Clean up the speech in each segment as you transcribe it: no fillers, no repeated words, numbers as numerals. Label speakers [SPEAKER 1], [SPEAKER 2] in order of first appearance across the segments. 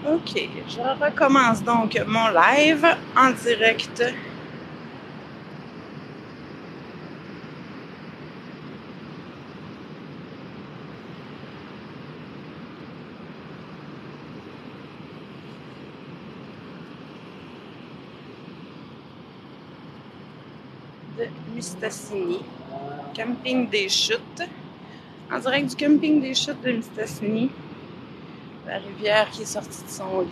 [SPEAKER 1] Ok, je recommence donc mon live en direct de Mistassini, camping des Chutes, en direct du camping des Chutes de Mistassini, la rivière qui est sortie de son lit.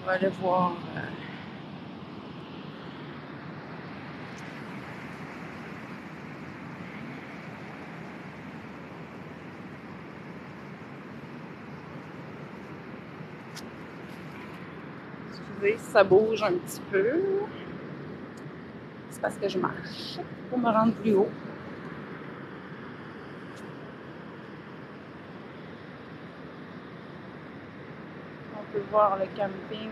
[SPEAKER 1] On va aller voir. Excusez si ça bouge un petit peu. C'est parce que je marche pour me rendre plus haut. On peut voir le camping.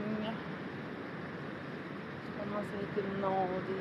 [SPEAKER 1] Comment ça a été inondé.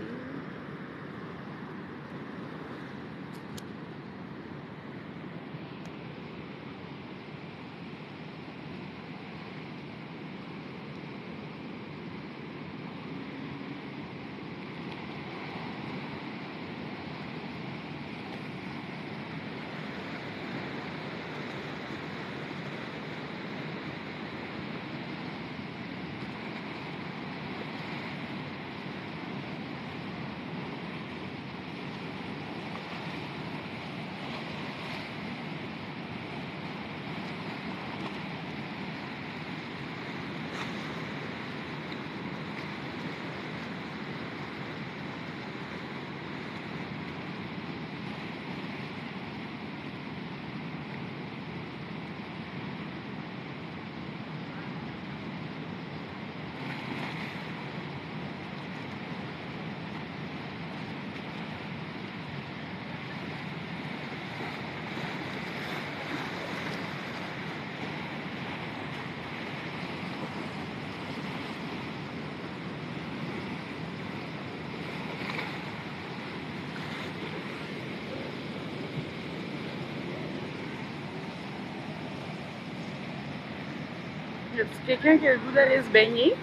[SPEAKER 1] Y a-t-il quelqu'un qui a le goût d'aller se baigner?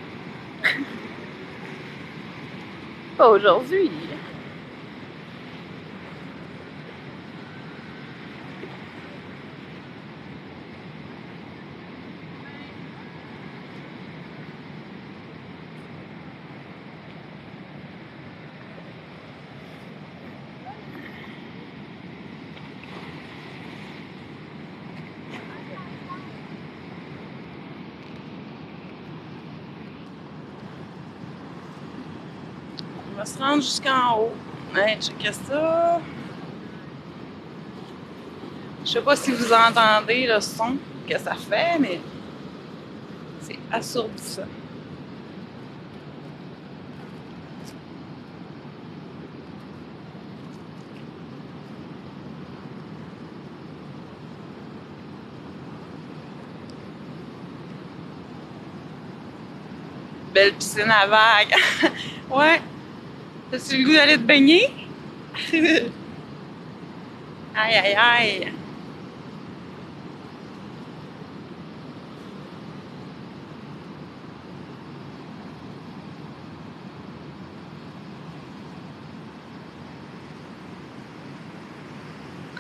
[SPEAKER 1] Pas aujourd'hui. On va se rendre jusqu'en haut. Hey, checkez ça. Je sais pas si vous entendez le son que ça fait, mais c'est assourdissant. Belle piscine à vagues. Ouais. T'as-tu le goût d'aller te baigner? Aïe, aïe, aïe.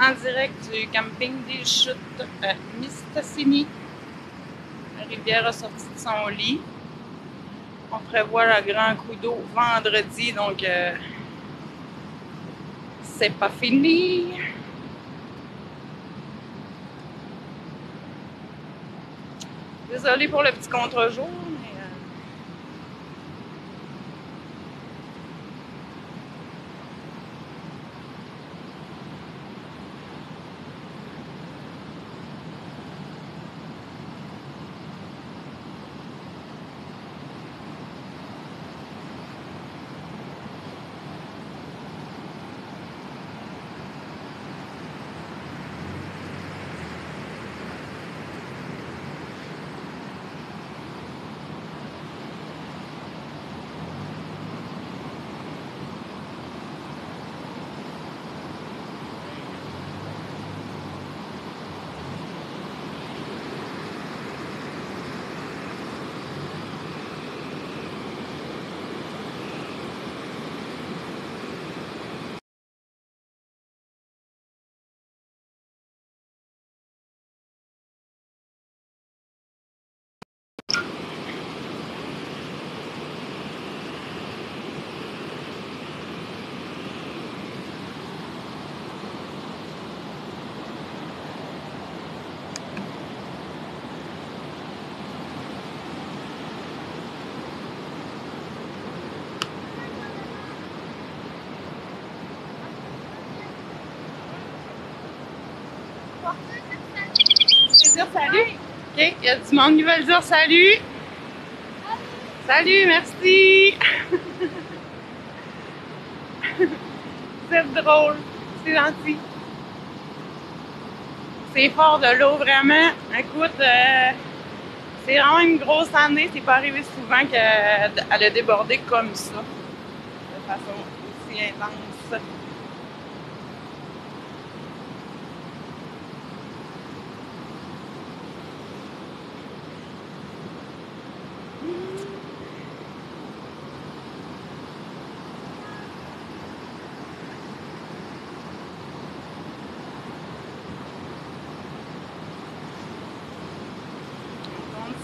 [SPEAKER 1] En direct du camping des Chutes à Mistassini. La rivière a sorti de son lit. On prévoit le grand coup d'eau vendredi, donc c'est pas fini. Désolée pour le petit contre-jour, mais Tu veux dire salut? OK, il y a du monde qui veut dire salut. Salut, merci. C'est drôle, c'est gentil. C'est fort de l'eau, vraiment. Écoute, c'est vraiment une grosse année. C'est pas arrivé souvent qu'elle a débordé comme ça, de façon aussi intense.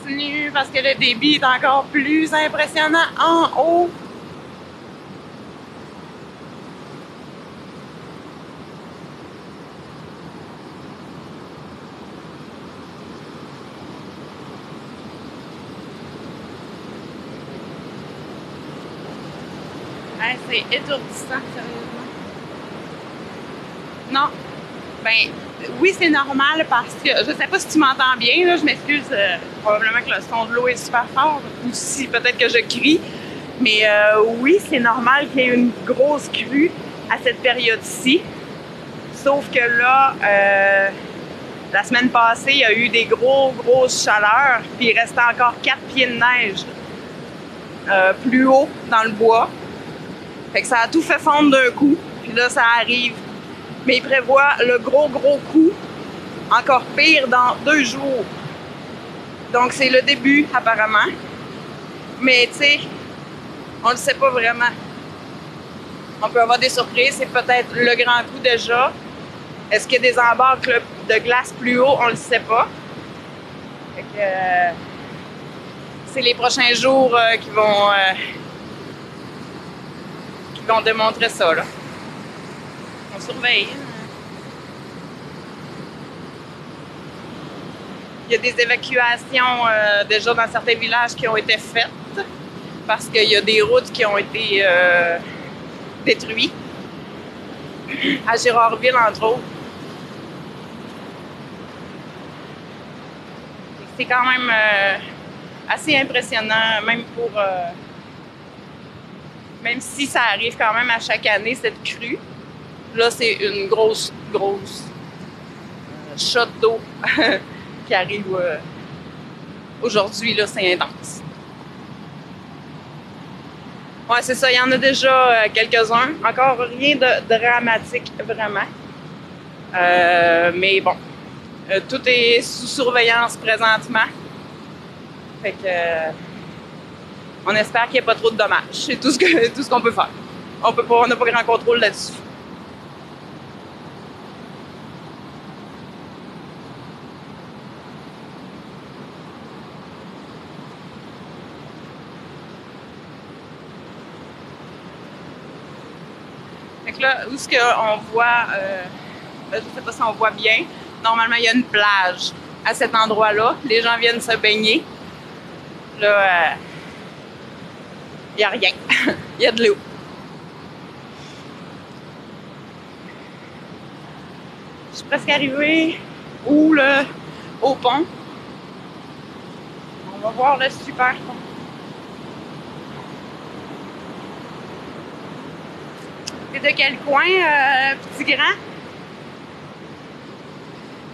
[SPEAKER 1] Continue parce que le débit est encore plus impressionnant en haut. Hey, c'est étourdissant, sérieusement. Non. Ben, oui, c'est normal parce que, je sais pas si tu m'entends bien, là, je m'excuse, probablement que le son de l'eau est super fort, ou si peut-être que je crie, mais oui, c'est normal qu'il y ait une grosse crue à cette période-ci, sauf que là, la semaine passée, il y a eu des grosses chaleurs, puis il restait encore 4 pieds de neige plus haut dans le bois, fait que ça a tout fait fondre d'un coup, puis là, ça arrive. Mais il prévoit le gros coup, encore pire, dans 2 jours. Donc, c'est le début, apparemment. Mais, tu sais, on ne le sait pas vraiment. On peut avoir des surprises. C'est peut-être le grand coup déjà. Est-ce qu'il y a des embarques de glace plus haut? On ne le sait pas. Fait que, c'est les prochains jours qui vont démontrer ça, là. On surveille. Il y a des évacuations déjà dans certains villages qui ont été faites parce qu'il y a des routes qui ont été détruites. À Gérardville, entre autres. C'est quand même assez impressionnant, même si ça arrive quand même à chaque année, cette crue. Là, c'est une grosse shot d'eau qui arrive aujourd'hui, là, c'est intense. Ouais, c'est ça, il y en a déjà quelques-uns. Encore rien de dramatique, vraiment. Mais bon, tout est sous surveillance présentement. Fait que on espère qu'il n'y ait pas trop de dommages. C'est tout ce qu'on peut faire. On n'a pas grand contrôle là-dessus. Fait que là, où est-ce qu'on voit, je ne sais pas si on voit bien, normalement il y a une plage à cet endroit-là. Les gens viennent se baigner. Là, il n'y a rien. Il y a de l'eau. Je suis presque arrivée au pont. On va voir le super pont. C'est de quel coin, Petit Grand?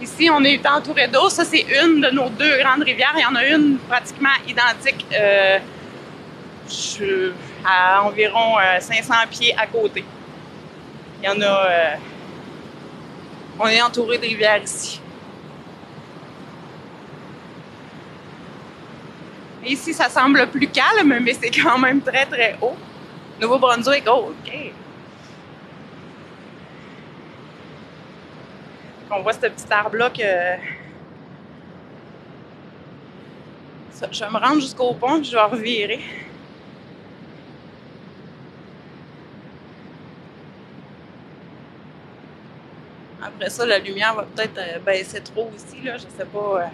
[SPEAKER 1] Ici, on est entouré d'eau. Ça, c'est une de nos 2 grandes rivières. Il y en a une pratiquement identique à environ 500 pieds à côté. Il y en a... on est entouré de rivières ici. Et ici, ça semble plus calme, mais c'est quand même très haut. Nouveau-Brunswick, oh, OK. On voit ce petit arbre-là que... Je vais me rendre jusqu'au pont, puis je vais revirer. Après ça, la lumière va peut-être baisser trop aussi, là, je sais pas.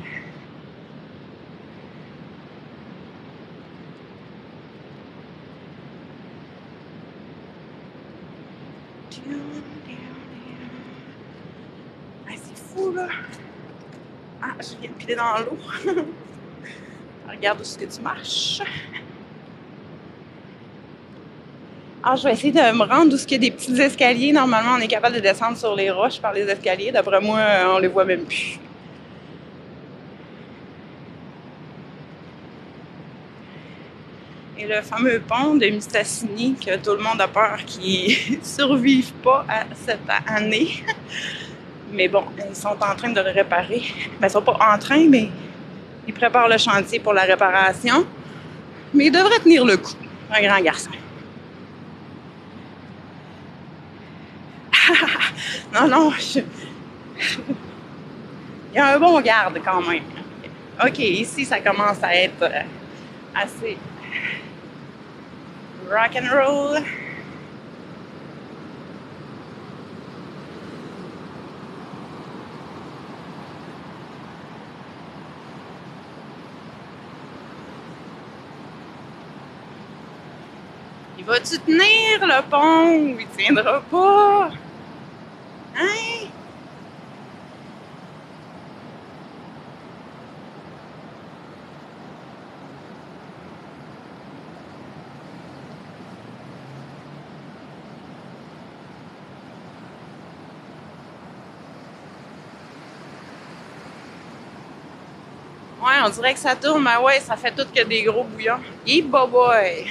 [SPEAKER 1] Ah, c'est fou, là. Ah, je viens de piler dans l'eau. Regarde où est-ce que tu marches. Ah, je vais essayer de me rendre où il y a des petits escaliers. Normalement, on est capable de descendre sur les roches par les escaliers. D'après moi, on les voit même plus. Et le fameux pont de Mistassini, que tout le monde a peur qu'il ne survive pas à cette année. Mais bon, ils sont en train de le réparer. Ben, ils sont pas en train, mais ils préparent le chantier pour la réparation. Mais il devrait tenir le coup, un grand garçon. Non, non, il y a un bon garde quand même. OK, ici, ça commence à être assez rock and roll. Il va-tu tenir le pont ou il tiendra pas? Hein? Ouais, on dirait que ça tourne, mais ouais, ça fait tout que des gros bouillons. Et boy!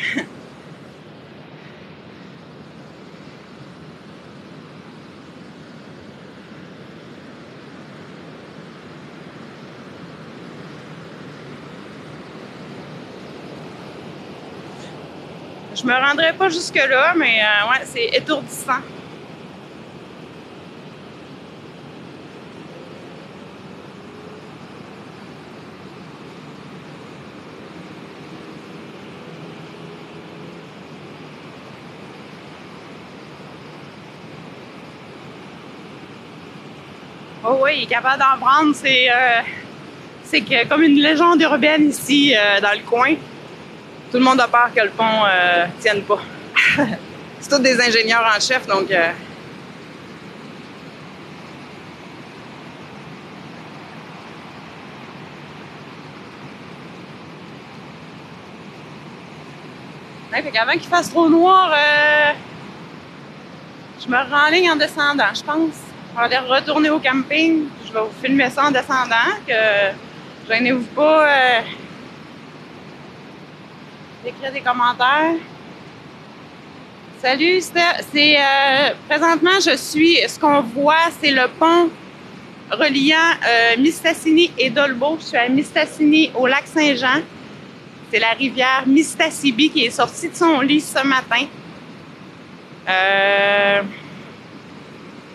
[SPEAKER 1] Je me rendrai pas jusque-là, mais ouais, c'est étourdissant. Oh oui, il est capable d'en prendre. C'est comme une légende urbaine ici, dans le coin. Tout le monde a peur que le pont tienne pas. C'est tous des ingénieurs en chef, donc... Ouais, fait qu'avant qu'il fasse trop noir, je me renligne en descendant, je pense. On va aller retourner au camping. Je vais vous filmer ça en descendant, que gênez-vous pas d'écrire des commentaires. Salut, présentement, ce qu'on voit, c'est le pont reliant Mistassini et Dolbeau. Je suis à Mistassini, au lac Saint-Jean. C'est la rivière Mistassini qui est sortie de son lit ce matin.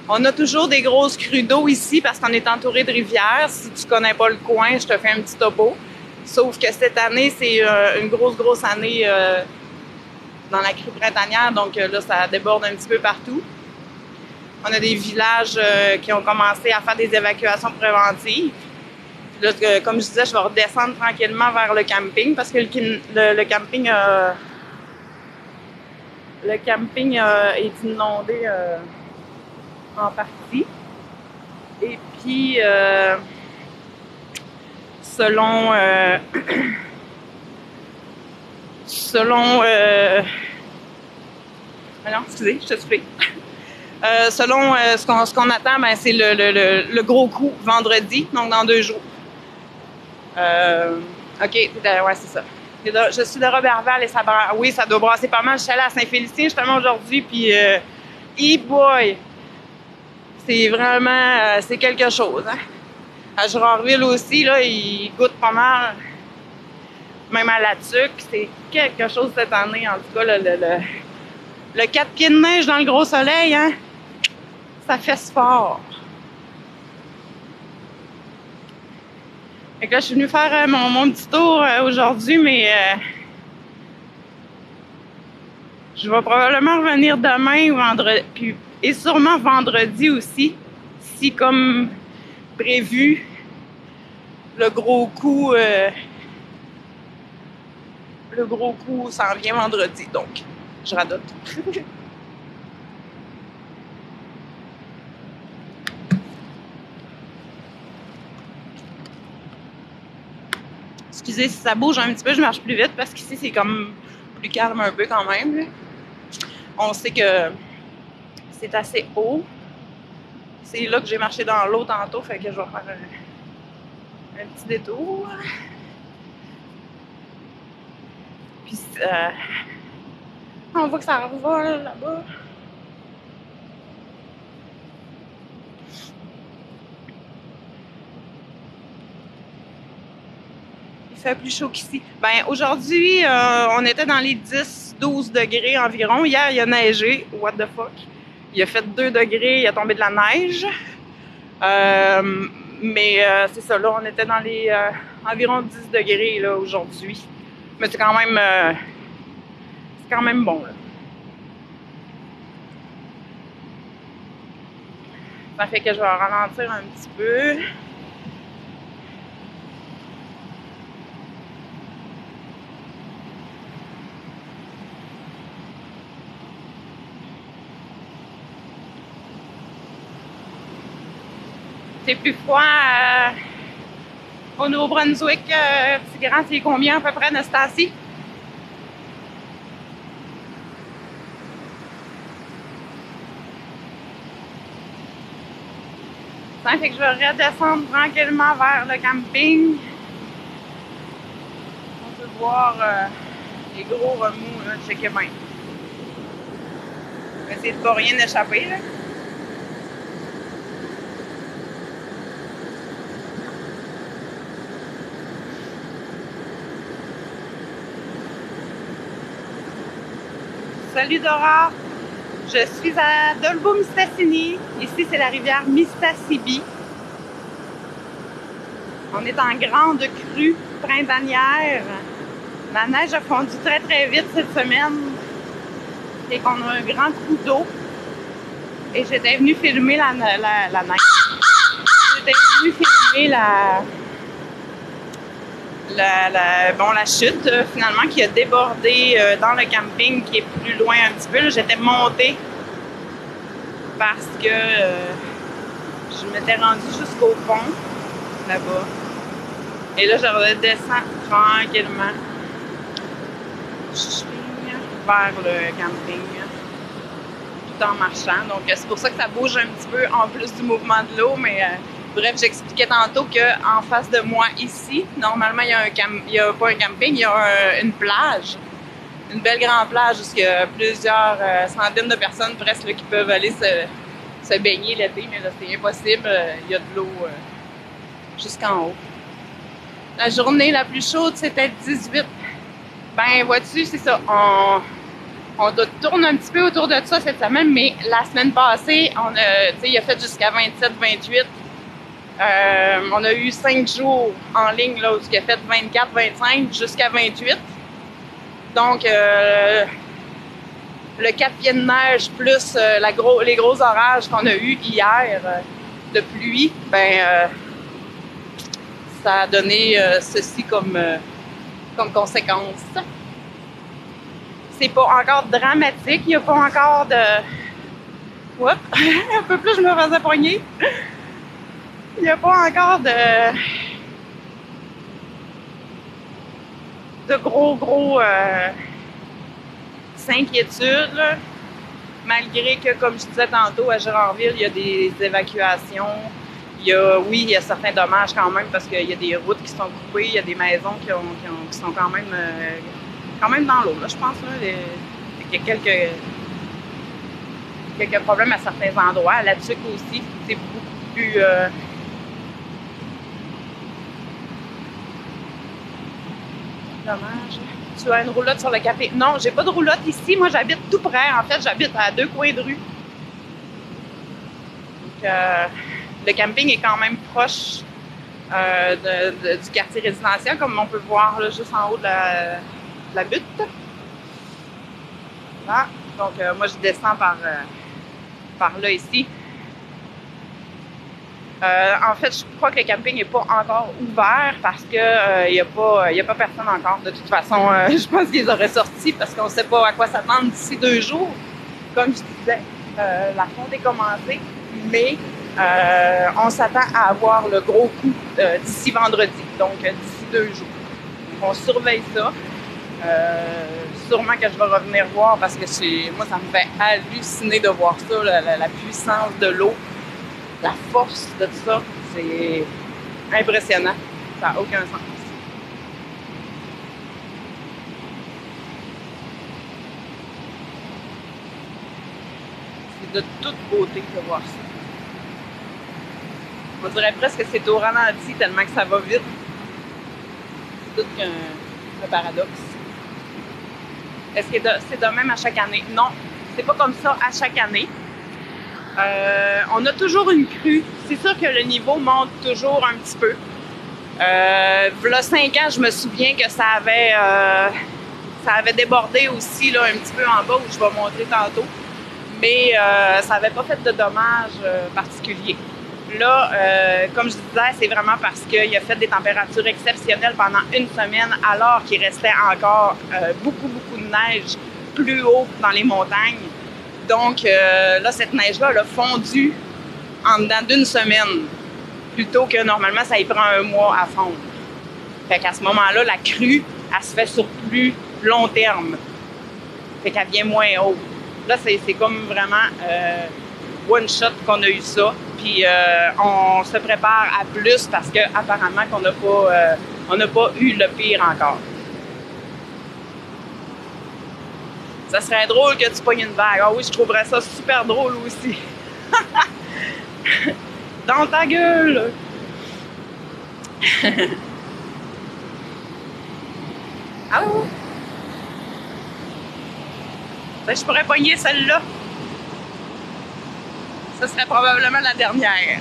[SPEAKER 1] On a toujours des grosses crues d'eau ici parce qu'on est entouré de rivières. Si tu connais pas le coin, je te fais un petit topo. Sauf que cette année, c'est une grosse année dans la crue printanière. Donc là, ça déborde un petit peu partout. On a des villages qui ont commencé à faire des évacuations préventives. Puis là, comme je disais, je vais redescendre tranquillement vers le camping parce que le camping est inondé en partie. Et puis, selon non, excusez, je te suis. Selon ce qu'on attend, ben, c'est le gros coup vendredi, donc dans 2 jours. OK, ouais, c'est ça. Je suis de Roberval et ça brasse. Oui, ça doit brasser pas mal. Je suis allée à Saint-Félicien justement aujourd'hui, puis boy! C'est vraiment, c'est quelque chose, hein. À Girardville aussi, là, il goûte pas mal. Même à la tuque, c'est quelque chose cette année. En tout cas, le 4 pieds de neige dans le gros soleil, hein, ça fesse fort. Fait que là, je suis venue faire mon petit tour aujourd'hui, mais je vais probablement revenir demain ou vendredi, et sûrement vendredi aussi, si comme prévu, le gros coup s'en vient vendredi, donc je radote. Excusez si ça bouge un petit peu, je marche plus vite parce qu'ici c'est comme plus calme un peu quand même. Là. On sait que c'est assez haut. C'est là que j'ai marché dans l'eau tantôt, fait que je vais faire un petit détour. Puis on voit que ça revole là-bas. Il fait plus chaud qu'ici. Ben aujourd'hui, on était dans les 10-12 degrés environ. Hier, il a neigé. What the fuck? Il a fait 2 degrés, il a tombé de la neige. Mais c'est ça, là, on était dans les environ 10 degrés là, aujourd'hui. Mais c'est quand même bon. Là. Ça fait que je vais ralentir un petit peu. C'est plus froid au Nouveau-Brunswick. C'est grand, c'est combien à peu près, Anastasie? Ça fait que je vais redescendre tranquillement vers le camping. On peut voir les gros remous, là, checker bien. On va essayer de pas rien échapper, là. Salut Dora! Je suis à Dolbeau-Mistassini. Ici, c'est la rivière Mistassini. On est en grande crue printanière. La neige a fondu très très vite cette semaine. Et qu'on a un grand coup d'eau. Et j'étais venue filmer la neige. J'étais venue filmer la chute, finalement, qui a débordé dans le camping qui est plus loin un petit peu. J'étais montée parce que je m'étais rendue jusqu'au pont, là-bas. Et là, je redescends tranquillement vers le camping, tout en marchant. Donc, c'est pour ça que ça bouge un petit peu en plus du mouvement de l'eau, mais... bref, j'expliquais tantôt qu'en face de moi ici, normalement, il y a pas un camping, il y a une plage. Une belle grande plage où il y a plusieurs centaines de personnes presque là, qui peuvent aller se baigner l'été, mais là, c'est impossible. Il y a de l'eau jusqu'en haut. La journée la plus chaude, c'était le 18. Ben, vois-tu, c'est ça. On tourne un petit peu autour de ça cette semaine, mais la semaine passée, il a fait jusqu'à 27-28. On a eu 5 jours en ligne là, où il a fait 24-25 jusqu'à 28. Donc, le 4 pieds de neige plus les gros orages qu'on a eus hier de pluie, ben, ça a donné ceci comme conséquence. C'est pas encore dramatique, il n'y a pas encore de... Oups! Un peu plus, je me faisais poigner. Il n'y a pas encore de gros inquiétudes, là. Malgré que, comme je disais tantôt, à Gérardville, il y a des évacuations. Il y a certains dommages quand même parce qu'il y a des routes qui sont coupées, il y a des maisons qui sont quand même dans l'eau, là, je pense. Là, il y a quelques problèmes à certains endroits. À la Tuque aussi, c'est beaucoup plus... Dommage. Tu as une roulotte sur le café? Non, j'ai pas de roulotte ici. Moi, j'habite tout près. En fait, j'habite à 2 coins de rue. Donc, le camping est quand même proche du quartier résidentiel, comme on peut voir là, juste en haut de la butte. Voilà. Donc, moi, je descends par là ici. En fait, je crois que le camping n'est pas encore ouvert parce que il y a pas personne encore. De toute façon, je pense qu'ils auraient sorti parce qu'on ne sait pas à quoi s'attendre d'ici 2 jours. Comme je disais, la fonte est commencée, mais on s'attend à avoir le gros coup d'ici vendredi, donc d'ici 2 jours. on surveille ça. Sûrement que je vais revenir voir parce que moi, ça me fait halluciner de voir ça, la puissance de l'eau, la force de tout ça. C'est impressionnant. Ça n'a aucun sens. C'est de toute beauté de voir ça. On dirait presque que c'est au ralenti tellement que ça va vite. C'est tout qu'un paradoxe. Est-ce que c'est de même à chaque année? Non, c'est pas comme ça à chaque année. On a toujours une crue. C'est sûr que le niveau monte toujours un petit peu. V'là 5 ans, je me souviens que ça avait débordé aussi là, un petit peu en bas, où je vais montrer tantôt. Mais ça n'avait pas fait de dommages particuliers. Là, comme je disais, c'est vraiment parce qu'il a fait des températures exceptionnelles pendant une semaine, alors qu'il restait encore beaucoup de neige plus haut dans les montagnes. Donc là, cette neige-là, elle a fondu en dedans d'une semaine, plutôt que normalement, ça y prend un mois à fondre. Fait qu'à ce moment-là, la crue, elle se fait sur plus long terme. Fait qu'elle vient moins haute. Là, c'est comme vraiment one shot qu'on a eu ça. Puis on se prépare à plus parce qu'apparemment qu'on n'a pas eu le pire encore. Ça serait drôle que tu pognes une vague. Ah oui, je trouverais ça super drôle aussi. Dans ta gueule! Ah oui! Ben, je pourrais pogner celle-là. Ce serait probablement la dernière.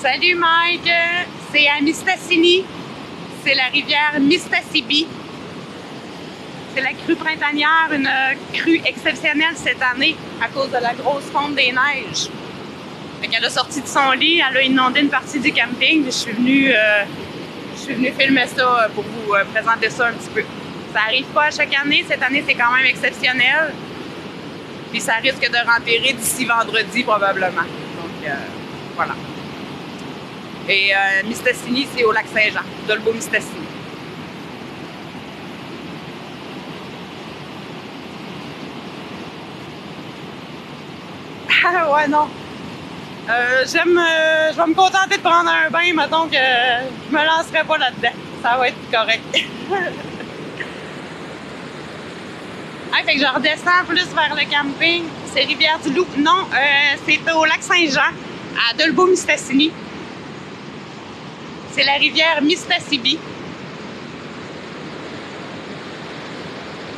[SPEAKER 1] Salut Mike! C'est à Mistassini. C'est la rivière Mistassini. C'est la crue printanière, une crue exceptionnelle cette année à cause de la grosse fonte des neiges. Fait qu'elle a sorti de son lit, elle a inondé une partie du camping. Je suis venue filmer ça pour vous présenter ça un petit peu. Ça n'arrive pas à chaque année. Cette année, c'est quand même exceptionnel. Puis ça risque de rempirer d'ici vendredi probablement. Donc, voilà. Et Mistassini, c'est au lac Saint-Jean, Dolbeau-Mistassini. Ah ouais, non. Je vais me contenter de prendre un bain, mettons que je me lancerai pas là-dedans. Ça va être correct. Ah, fait que je redescends plus vers le camping. C'est Rivière-du-Loup. Non, c'est au lac Saint-Jean, à Dolbeau-Mistassini. C'est la rivière Mistassini.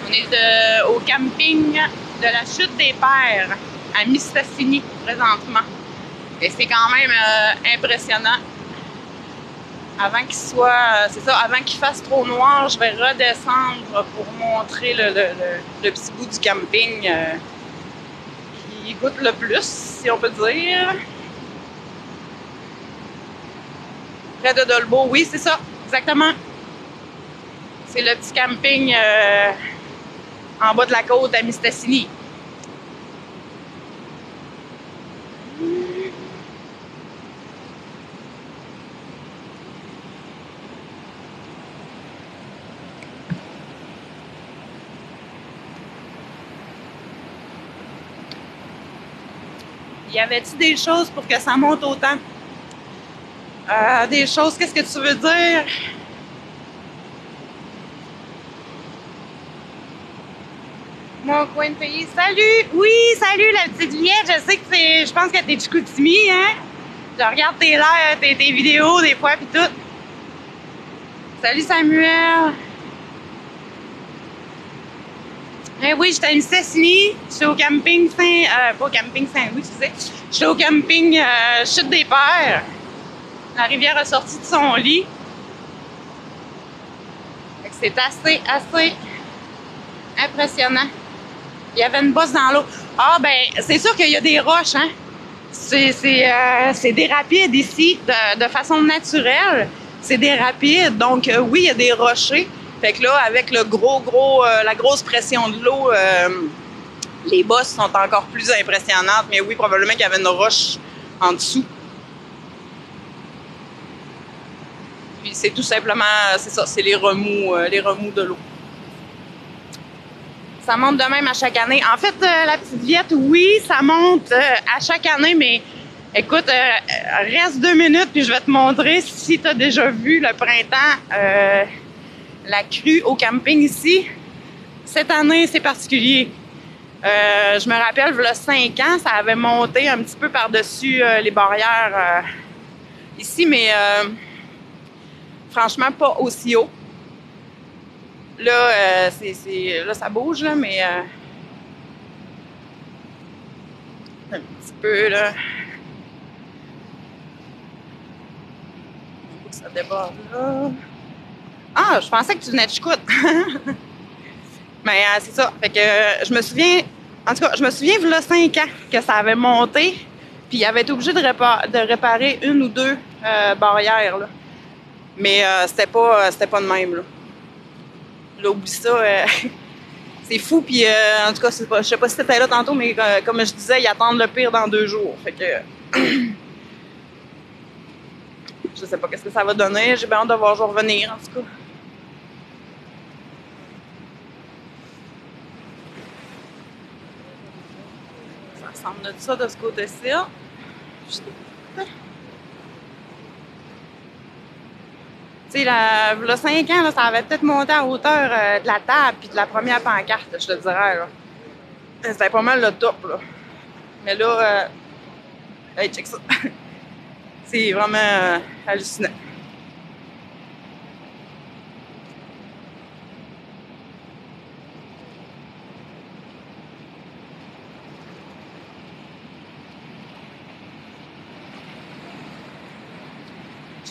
[SPEAKER 1] On est au camping de la Chute des Pères à Mistassini présentement. Et c'est quand même impressionnant. Avant qu'il soit, c'est ça, avant qu'il fasse trop noir, je vais redescendre pour montrer le petit bout du camping qui goûte le plus, si on peut dire. Près de Dolbeau, oui, c'est ça, exactement. C'est le petit camping en bas de la côte à Mistassini. Y avait-il des choses pour que ça monte autant? Des choses, qu'est-ce que tu veux dire? Mon coin de pays. Salut! Oui, salut la petite Liette. Je sais que je pense que t'es Chicoutimi, hein? Je regarde tes vidéos des fois pis tout. Salut Samuel! Eh oui, j'étais à Mistassini. Je suis au camping pas au camping Saint-Louis, tu sais. Je suis au camping Chute des Pères. La rivière a sorti de son lit. C'est assez impressionnant. Il y avait une bosse dans l'eau. Ah, ben, c'est sûr qu'il y a des roches, hein. C'est des rapides ici, de façon naturelle. C'est des rapides. Donc, oui, il y a des rochers. Fait que là, avec la grosse pression de l'eau, les bosses sont encore plus impressionnantes. Mais oui, probablement qu'il y avait une roche en dessous. Puis c'est tout simplement, c'est ça, c'est les remous de l'eau. Ça monte de même à chaque année. En fait, la petite Viette, oui, ça monte à chaque année, mais écoute, reste 2 minutes, puis je vais te montrer si tu as déjà vu le printemps, la crue au camping ici. Cette année, c'est particulier. Je me rappelle, il y a 5 ans, ça avait monté un petit peu par-dessus les barrières ici, mais franchement, pas aussi haut. Là, là ça bouge, là, mais un petit peu, là. Faut que ça déborde, là. Ah, je pensais que tu venais de Chicoute. Mais c'est ça. Fait que je me souviens, en tout cas, je me souviens, il y a 5 ans, que ça avait monté, puis il avait été obligé de réparer 1 ou 2 barrières, là. Mais c'était pas de même, là. Là, oublie ça. C'est fou, puis en tout cas, je sais pas si c'était là tantôt, mais comme je disais, ils attendent le pire dans 2 jours. Fait que je sais pas qu'est-ce que ça va donner. J'ai bien hâte de voir jour revenir, en tout cas. Ça ressemble de ça de ce côté-ci. Tu sais, il y a 5 ans, là, ça avait peut-être monté à hauteur de la table puis de la première pancarte, je te dirais. Là. C'était pas mal le top. Là. Mais là, hey, check ça. C'est vraiment hallucinant.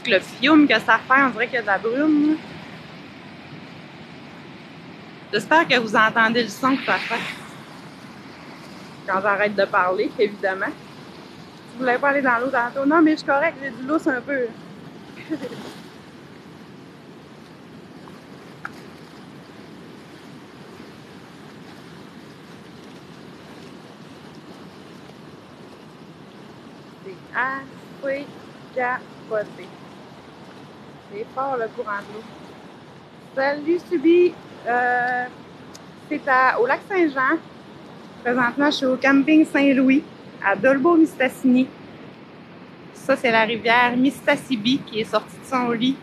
[SPEAKER 1] Le fiume que ça fait, on dirait qu'il y a de la brume. J'espère que vous entendez le son que ça fait. Quand j'arrête de parler, évidemment. Vous voulez pas aller dans l'eau tantôt? Non, mais je suis correcte, j'ai du lousse un peu. C'est assez capoté. C'est fort le courant de l'eau. Salut Subi! C'est au lac Saint-Jean. Présentement, je suis au camping Saint-Louis, à Dolbeau-Mistassini. Ça, c'est la rivière Mistassini qui est sortie de son lit.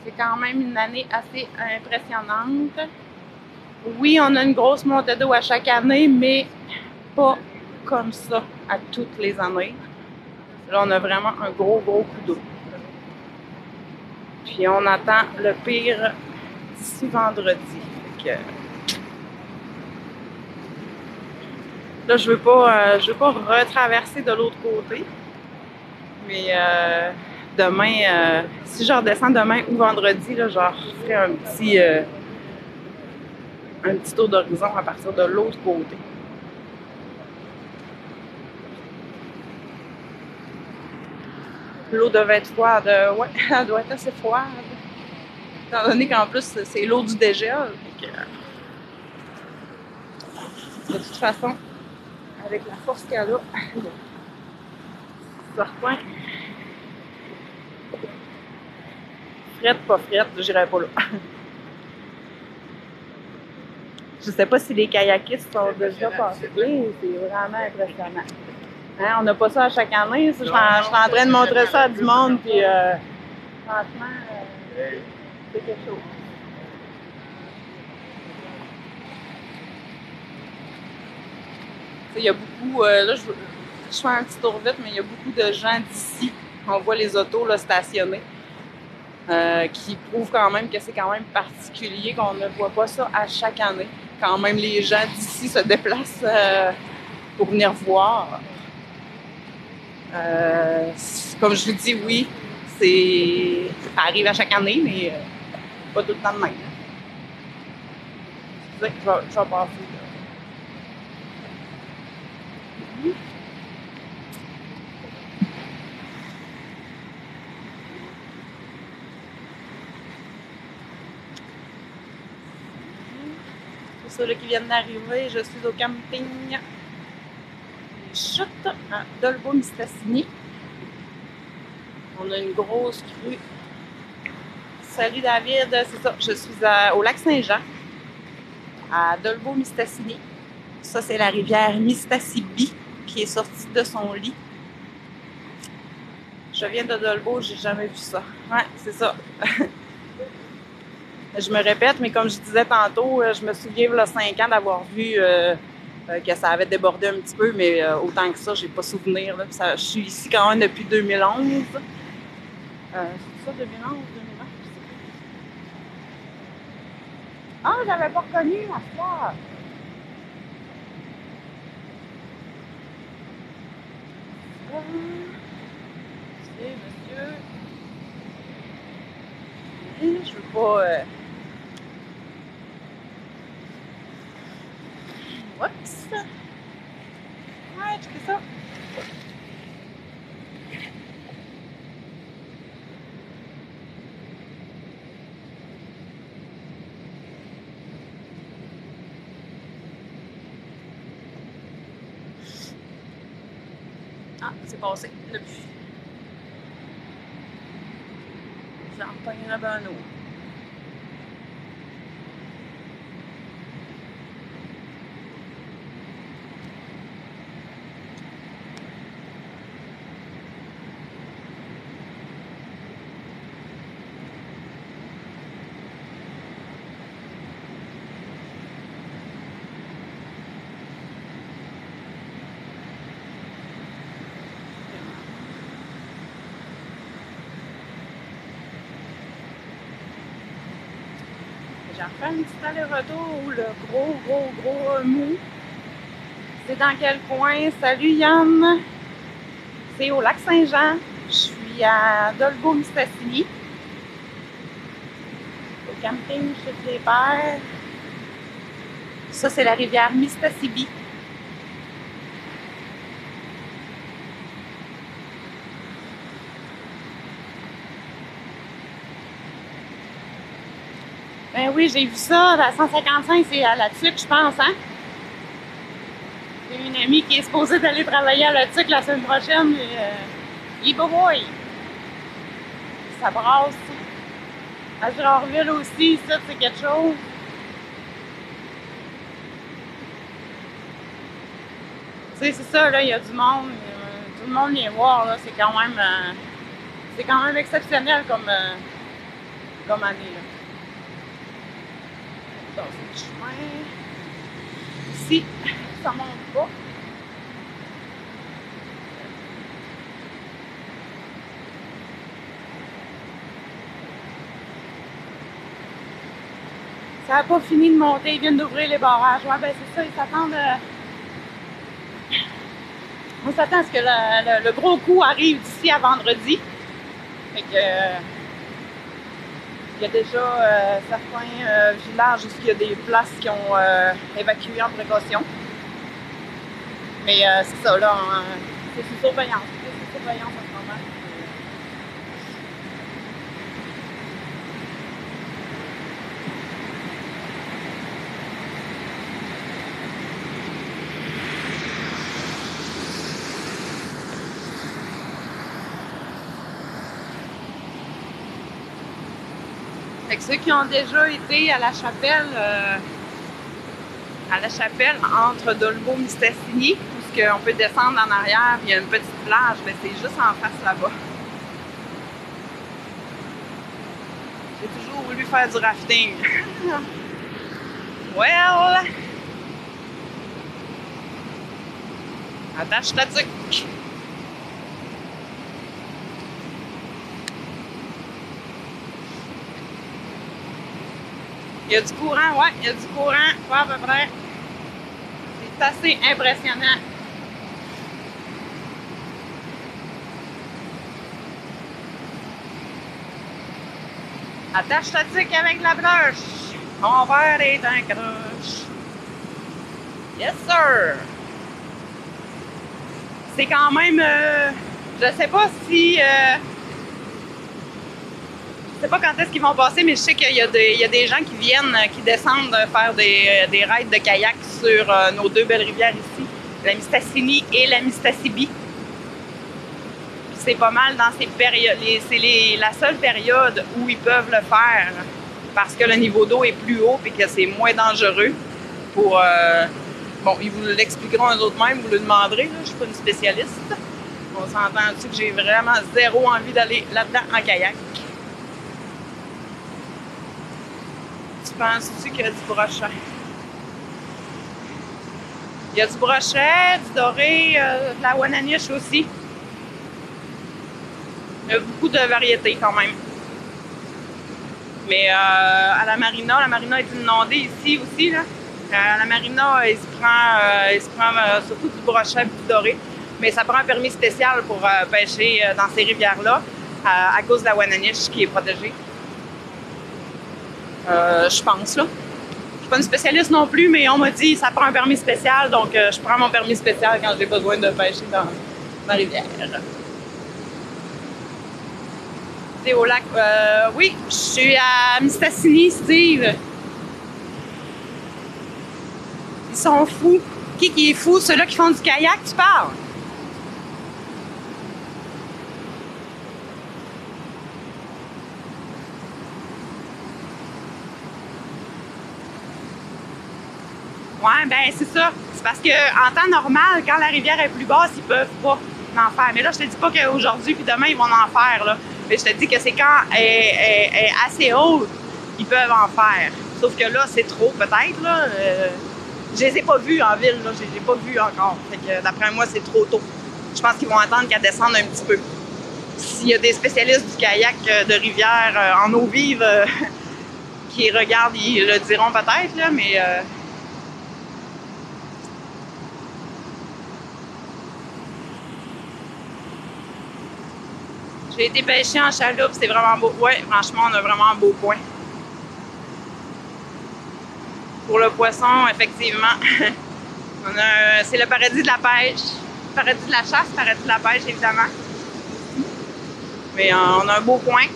[SPEAKER 1] C'est quand même une année assez impressionnante. Oui, on a une grosse montée d'eau à chaque année, mais pas comme ça à toutes les années. Là, on a vraiment un gros coup d'eau. Puis on attend le pire d'ici vendredi. Là, je veux pas retraverser de l'autre côté. Mais demain, si je redescends demain ou vendredi, là, je ferai un petit tour d'horizon à partir de l'autre côté. L'eau devait être froide. Ouais, elle doit être assez froide. Étant donné qu'en plus, c'est l'eau du dégel. De toute façon, avec la force qu'elle a, certain. Frette, pas frette, j'irai pas là. Je sais pas si les kayakistes sont déjà passés. C'est vraiment impressionnant. Hein, on n'a pas ça à chaque année. Je suis en train de montrer ça à du monde, puis franchement, c'est quelque chose. Il y a beaucoup, là je fais un petit tour vite, mais il y a beaucoup de gens d'ici. On voit les autos là, stationnées, qui prouvent quand même que c'est quand même particulier, qu'on ne voit pas ça à chaque année. Quand même, les gens d'ici se déplacent pour venir voir. Comme je vous dis, oui, ça arrive à chaque année, mais pas tout le temps de même. Je vais passer. Pour ceux qui viennent d'arriver, je suis au camping les chutes à Dolbeau-Mistassini. On a une grosse crue. Salut David, c'est ça, je suis au lac Saint-Jean, à Dolbeau-Mistassini. Ça, c'est la rivière Mistassini qui est sortie de son lit. Je viens de Dolbeau, j'ai jamais vu ça. Ouais, c'est ça. Je me répète, mais comme je disais tantôt, je me souviens, il y a 5 ans, d'avoir vu que ça avait débordé un petit peu, mais autant que ça, j'ai pas souvenir. Là. Je suis ici quand même depuis 2011. C'est ça, 2011, 2009? Ah, j'avais pas reconnu la fleur. C'est monsieur. Je veux pas. Oups! Ouais, tu fais ça. Ah, c'est passé depuis. J'en pognerai ben un autre. J'ai refait un petit aller-retour, le gros mou. C'est dans quel coin? Salut Yann! C'est au lac Saint-Jean. Je suis à Dolbeau-Mistassini. Au camping chez les Pères. Ça, c'est la rivière Mistassini. Ben oui, j'ai vu ça. La 155, c'est à la TUC, je pense, hein? J'ai une amie qui est supposée d'aller travailler à la TUC la semaine prochaine. Et boy! Ça brasse. À Girardville aussi, ça, c'est quelque chose. Tu sais, c'est ça, là, il y a du monde. Tout le monde vient voir, là. C'est quand même exceptionnel comme année, là. Donc, c'est le chemin. Ici, ça monte pas. Ça n'a pas fini de monter, ils viennent d'ouvrir les barrages. Ouais, ben c'est ça, ils s'attendent. On s'attend à ce que le gros coup arrive d'ici à vendredi. Fait que il y a déjà certains villages où il y a des places qui ont évacué en précaution. Mais c'est ça, là, c'est sous surveillance. C'est sous surveillance en ce moment. Fait que ceux qui ont déjà été à la chapelle entre Dolbeau-Mistassini, où on peut descendre en arrière, il y a une petite plage, mais c'est juste en face là-bas. J'ai toujours voulu faire du rafting. Well! Attache ta tuque! Il y a du courant, ouais, il y a du courant, pas à peu près. C'est assez impressionnant. Attache ta tuque avec la broche. Mon verre est un croche. Yes, sir! C'est quand même... je sais pas si... je sais pas quand est-ce qu'ils vont passer, mais je sais qu'il y a des gens qui viennent, qui descendent faire des rides de kayak sur nos deux belles rivières ici. la Mistassini et la Mistassini. C'est pas mal dans ces périodes, c'est la seule période où ils peuvent le faire parce que le niveau d'eau est plus haut et que c'est moins dangereux. Pour, bon, ils vous l'expliqueront eux autres mêmes, vous le demanderez, là, je ne suis pas une spécialiste. On s'entend dessus que j'ai vraiment zéro envie d'aller là-dedans en kayak. Tu penses-tu qu'il y a du brochet? Il y a du brochet, du doré, de la wananiche aussi. Il y a beaucoup de variétés quand même. Mais à la marina est inondée ici aussi. Là. À la marina, il se prend surtout du brochet et du doré. Mais ça prend un permis spécial pour pêcher dans ces rivières-là à cause de la wananiche qui est protégée. Je pense, là. Je suis pas une spécialiste non plus, mais on m'a dit que ça prend un permis spécial. Donc, je prends mon permis spécial quand j'ai besoin de pêcher dans ma rivière. Au lac. Oui, je suis à Mistassini, Steve. Ils sont fous. Qui est fou? Ceux-là qui font du kayak, tu parles? Ouais, ben c'est ça. C'est parce qu'en temps normal, quand la rivière est plus basse, ils peuvent pas en faire. Mais là, je te dis pas qu'aujourd'hui puis demain, ils vont en faire, là. Mais je te dis que c'est quand elle est assez haute, ils peuvent en faire. Sauf que là, c'est trop, peut-être, là. Je les ai pas vus en ville, là. Je les ai pas vus encore. Fait que d'après moi, c'est trop tôt. Je pense qu'ils vont attendre qu'elle descende un petit peu. S'il y a des spécialistes du kayak de rivière en eau vive qui regardent, ils le diront peut-être, là, mais... J'ai été pêcher en chaloupe, c'est vraiment beau. Ouais, franchement, on a vraiment un beau coin. Pour le poisson, effectivement, c'est le paradis de la pêche. Paradis de la chasse, paradis de la pêche, évidemment. Mais on a un beau coin.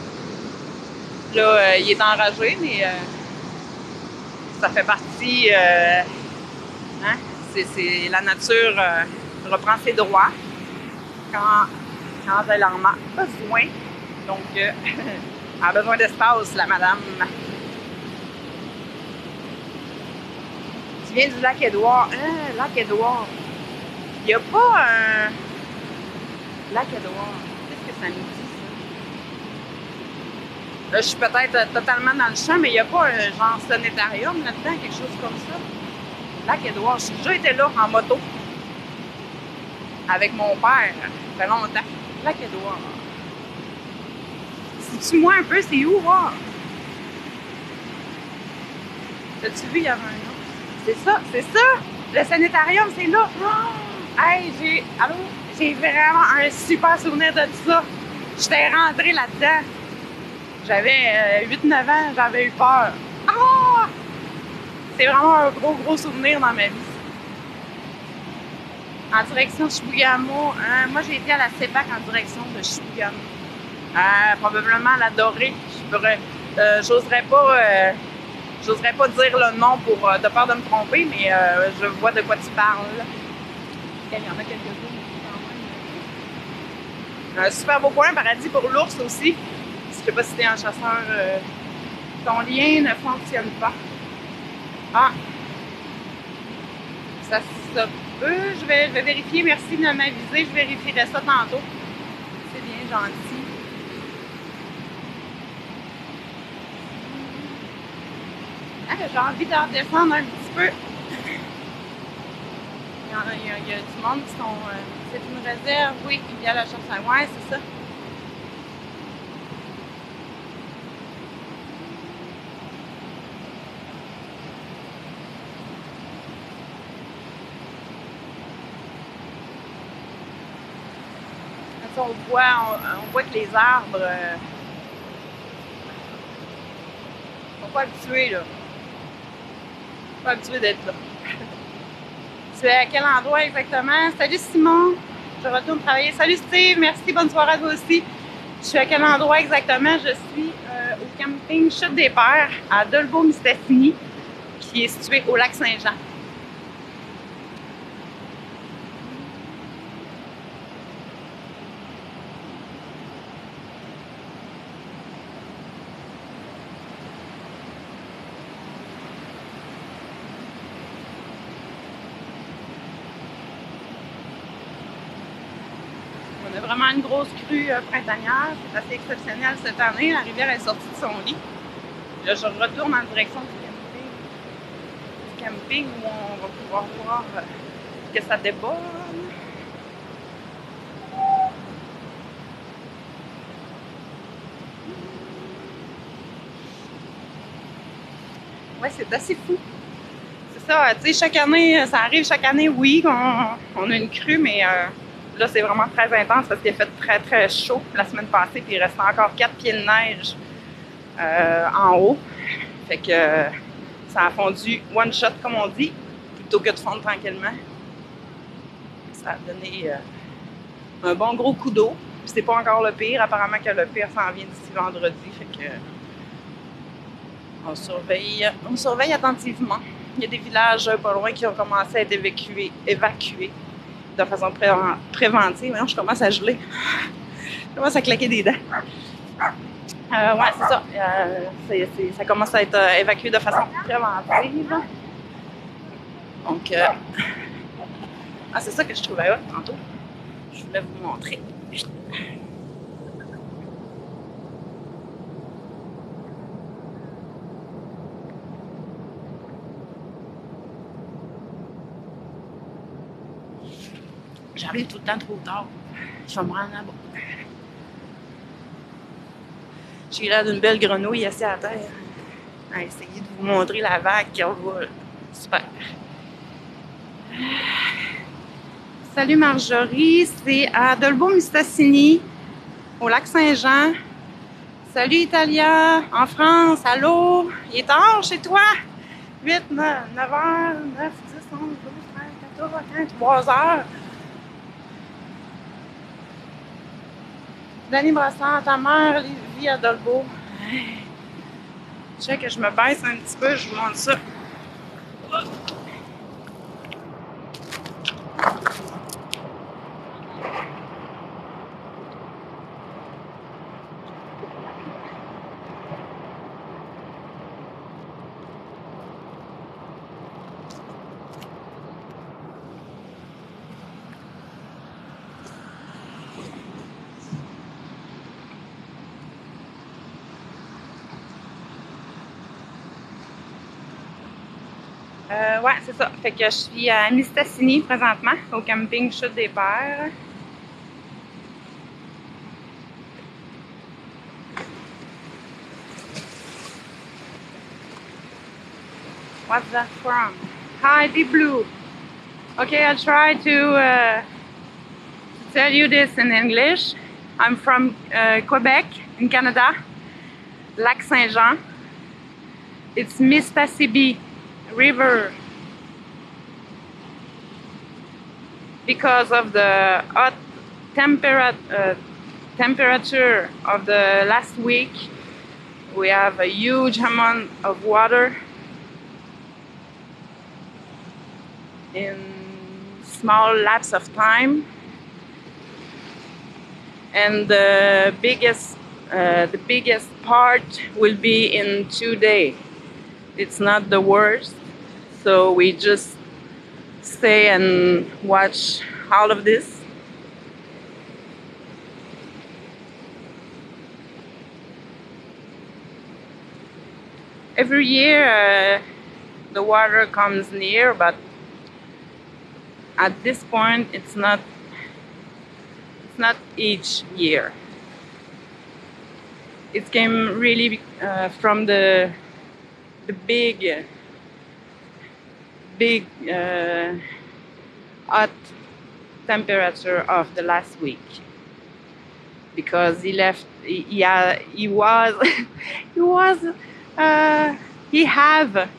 [SPEAKER 1] Là, il est enragé, mais ça fait partie... hein? C'est la nature reprend ses droits quand elle en a besoin. Donc, elle a besoin d'espace, la madame. Tu viens du lac Édouard. Hein, lac Édouard. Il n'y a pas un... Lac Édouard. Qu'est-ce que ça nous dit, ça? Là, je suis peut-être totalement dans le champ, mais il n'y a pas un genre planétarium là-dedans, quelque chose comme ça. Lac Édouard. J'ai déjà été là en moto. Avec mon père. Ça fait longtemps. Lac Édouard. Si tu vois un peu, c'est où, voir? As-tu vu, il y avait un autre? C'est ça, c'est ça! Le planétarium, c'est là! Oh! Hey, j'ai vraiment un super souvenir de ça. J'étais rentrée là-dedans. J'avais 8-9 ans, j'avais eu peur. Ah! C'est vraiment un gros souvenir dans ma vie. En direction de Chibougamau, moi j'ai été à la CEPAC en direction de Chibougamau. Probablement la Dorée. J'oserais pas dire le nom de peur de me tromper, mais je vois de quoi tu parles. Il y en a quelques-uns quand même. Un super beau coin, paradis pour l'ours aussi. Je sais pas si t'es un chasseur, ton lien ne fonctionne pas. Ah! Ça peut. Je vais vérifier. Merci de m'aviser. Je vérifierai ça tantôt. C'est bien gentil. Ah, j'ai envie d'en descendre un petit peu. Il y a du monde qui sont... c'est une réserve. Oui, il y a la chasse à... Ouais, c'est ça. On voit que les arbres sont pas habitués, là. Pas habitués d'être là. Tu es à quel endroit exactement? Salut Simon, je retourne travailler. Salut Steve, merci, bonne soirée à toi aussi. Je suis à quel endroit exactement? Je suis au camping Chute des Pères à Dolbeau-Mistassini, qui est situé au lac Saint-Jean. On a vraiment une grosse crue printanière. C'est assez exceptionnel cette année. La rivière est sortie de son lit. Là, je retourne en direction du camping où on va pouvoir voir que ça déborde. Ouais, c'est assez fou. C'est ça, tu sais, chaque année, ça arrive chaque année, oui, on a une crue, mais là, c'est vraiment très intense parce qu'il a fait très, très chaud la semaine passée, puis il restait encore 4 pieds de neige en haut. Fait que ça a fondu one shot, comme on dit, plutôt que de fondre tranquillement. Ça a donné un bon gros coup d'eau. Puis c'est pas encore le pire. Apparemment que le pire s'en vient d'ici vendredi. Fait que on surveille attentivement. Il y a des villages pas loin qui ont commencé à être évacués de façon préventive. Maintenant, je commence à geler. Je commence à claquer des dents. Ouais, c'est ça. Ça commence à être évacué de façon préventive. Donc, c'est ça que je trouvais hot tantôt. Je voulais vous montrer. J'arrive tout le temps trop tard. Je vais me rendre là-bas. J'ai l'air d'une belle grenouille assise à terre. À essayer de vous montrer la vague qui envole. Super. Salut Marjorie, c'est à Dolbeau-Mistassini, au lac Saint-Jean. Salut Italia, en France, allô? Il est tard chez toi? 8, 9 heures, 9, 10, 11, 12, 13, 14, 15, 3 heures. Danny Brassard, ta mère vit à Dolbeau. Je sais que je me baisse un petit peu, je vous montre ça. Ouais, c'est ça. Fait que je suis à Mistassini présentement, au camping Chute des Pères. What's that from? Hi, Deep Blue. Okay, I'll try to tell you this in English. I'm from Quebec, in Canada. Lac Saint-Jean. It's Mistassini River. Because of the hot temperature of the last week, we have a huge amount of water in small lapse of time, and the biggest part will be in 2 days. It's not the worst, so we just stay and watch all of this. Every year the water comes near, but at this point it's not each year. It came really from the big hot temperature of the last week, because he left. He have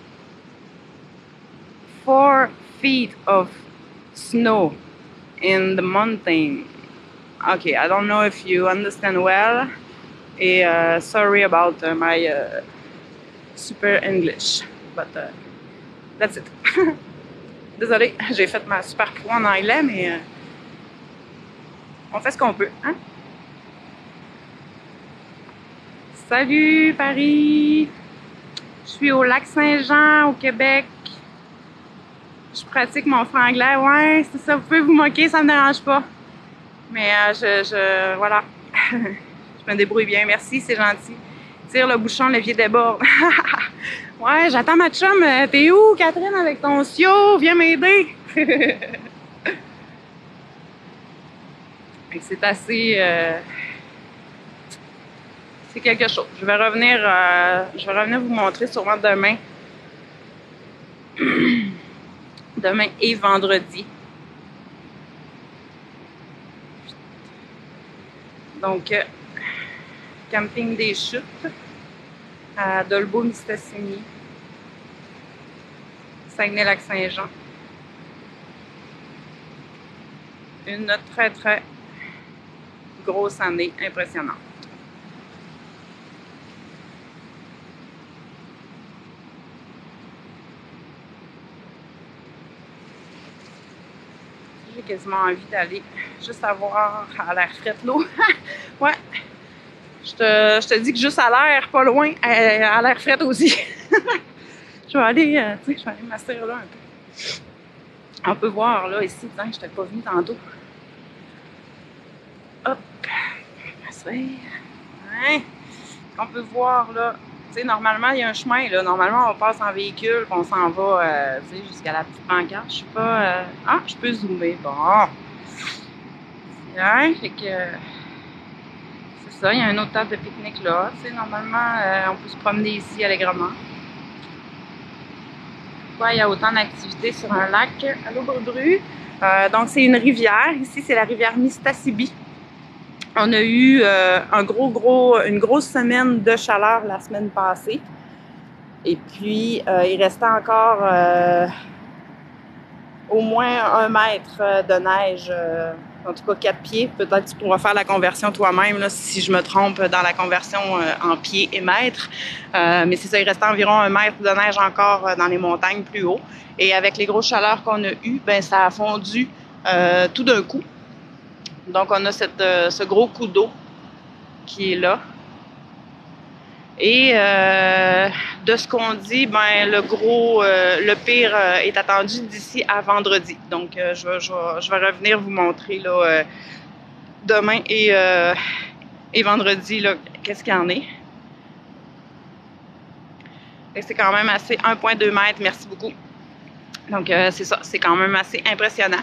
[SPEAKER 1] 4 feet of snow in the mountain. Okay, I don't know if you understand well. Sorry about my super English, but that's it. Désolée, j'ai fait ma super pro en anglais, mais on fait ce qu'on peut, hein? Salut Paris! Je suis au lac Saint-Jean, au Québec. Je pratique mon franglais. Ouais, c'est ça, vous pouvez vous moquer, ça me dérange pas. Mais voilà, je me débrouille bien. Merci, c'est gentil. Tire le bouchon, l'évier déborde. Ouais, j'attends ma chum. T'es où, Catherine, avec ton sio? Viens m'aider. C'est assez... c'est quelque chose. Je vais revenir vous montrer sûrement demain. Demain et vendredi. Donc, camping des Chutes à Dolbeau-Mistassini, Saguenay-Lac-Saint-Jean. Une très, très grosse année impressionnante. J'ai quasiment envie d'aller juste avoir à l'air frais l'eau. Ouais, je te dis que juste à l'air, pas loin, à l'air frais aussi. Je vais aller, tu sais, je vais aller m'asseoir là un peu. On peut voir là ici, tiens, je t'ai pas venu tantôt. Hop, m'asseoir. Ouais. On peut voir là. Tu sais, normalement, il y a un chemin, là. Normalement, on passe en véhicule, puis on s'en va, tu sais, jusqu'à la petite pancarte. Je sais pas... Ah, je peux zoomer. Bon. Ouais, fait que... c'est ça, il y a un autre table de pique-nique là. Tu sais, normalement, on peut se promener ici allègrement. Ouais, il y a autant d'activités sur un lac. Allô, Bru. Donc, c'est une rivière. Ici, c'est la rivière Mistassini. On a eu une grosse semaine de chaleur la semaine passée. Et puis, il restait encore au moins 1 mètre de neige, en tout cas 4 pieds. Peut-être que tu pourras faire la conversion toi-même là, si je me trompe dans la conversion en pieds et mètres. Mais c'est ça, il restait environ 1 mètre de neige encore dans les montagnes plus haut. Et avec les grosses chaleurs qu'on a eues, ben ça a fondu tout d'un coup. Donc, on a ce gros coup d'eau qui est là. Et de ce qu'on dit, ben le pire est attendu d'ici à vendredi. Donc, je vais revenir vous montrer là, demain et vendredi là, qu'est-ce qu'il y en est. Et c'est quand même assez 1,2 mètres. Merci beaucoup. Donc, c'est ça, c'est quand même assez impressionnant.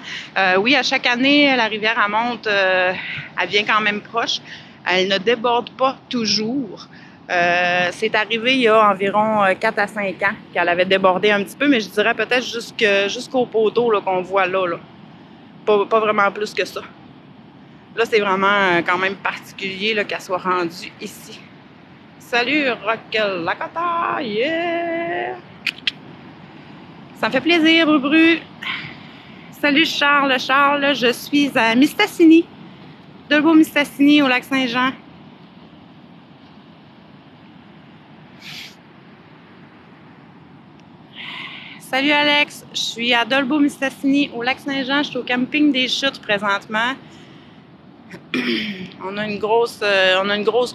[SPEAKER 1] Oui, à chaque année, la rivière, elle monte, elle vient quand même proche. Elle ne déborde pas toujours. C'est arrivé il y a environ 4 à 5 ans qu'elle avait débordé un petit peu, mais je dirais peut-être jusqu'au poteau là, qu'on voit là. Pas vraiment plus que ça. Là, c'est vraiment quand même particulier là, qu'elle soit rendue ici. Salut, Rock Lakota! Yeah! Ça me fait plaisir, Bru. Salut, Charles. Charles, je suis à Mistassini, Dolbeau-Mistassini, au Lac-Saint-Jean. Salut, Alex. Je suis à Dolbeau-Mistassini, au Lac-Saint-Jean. Je suis au camping des Chutes présentement. On a une grosse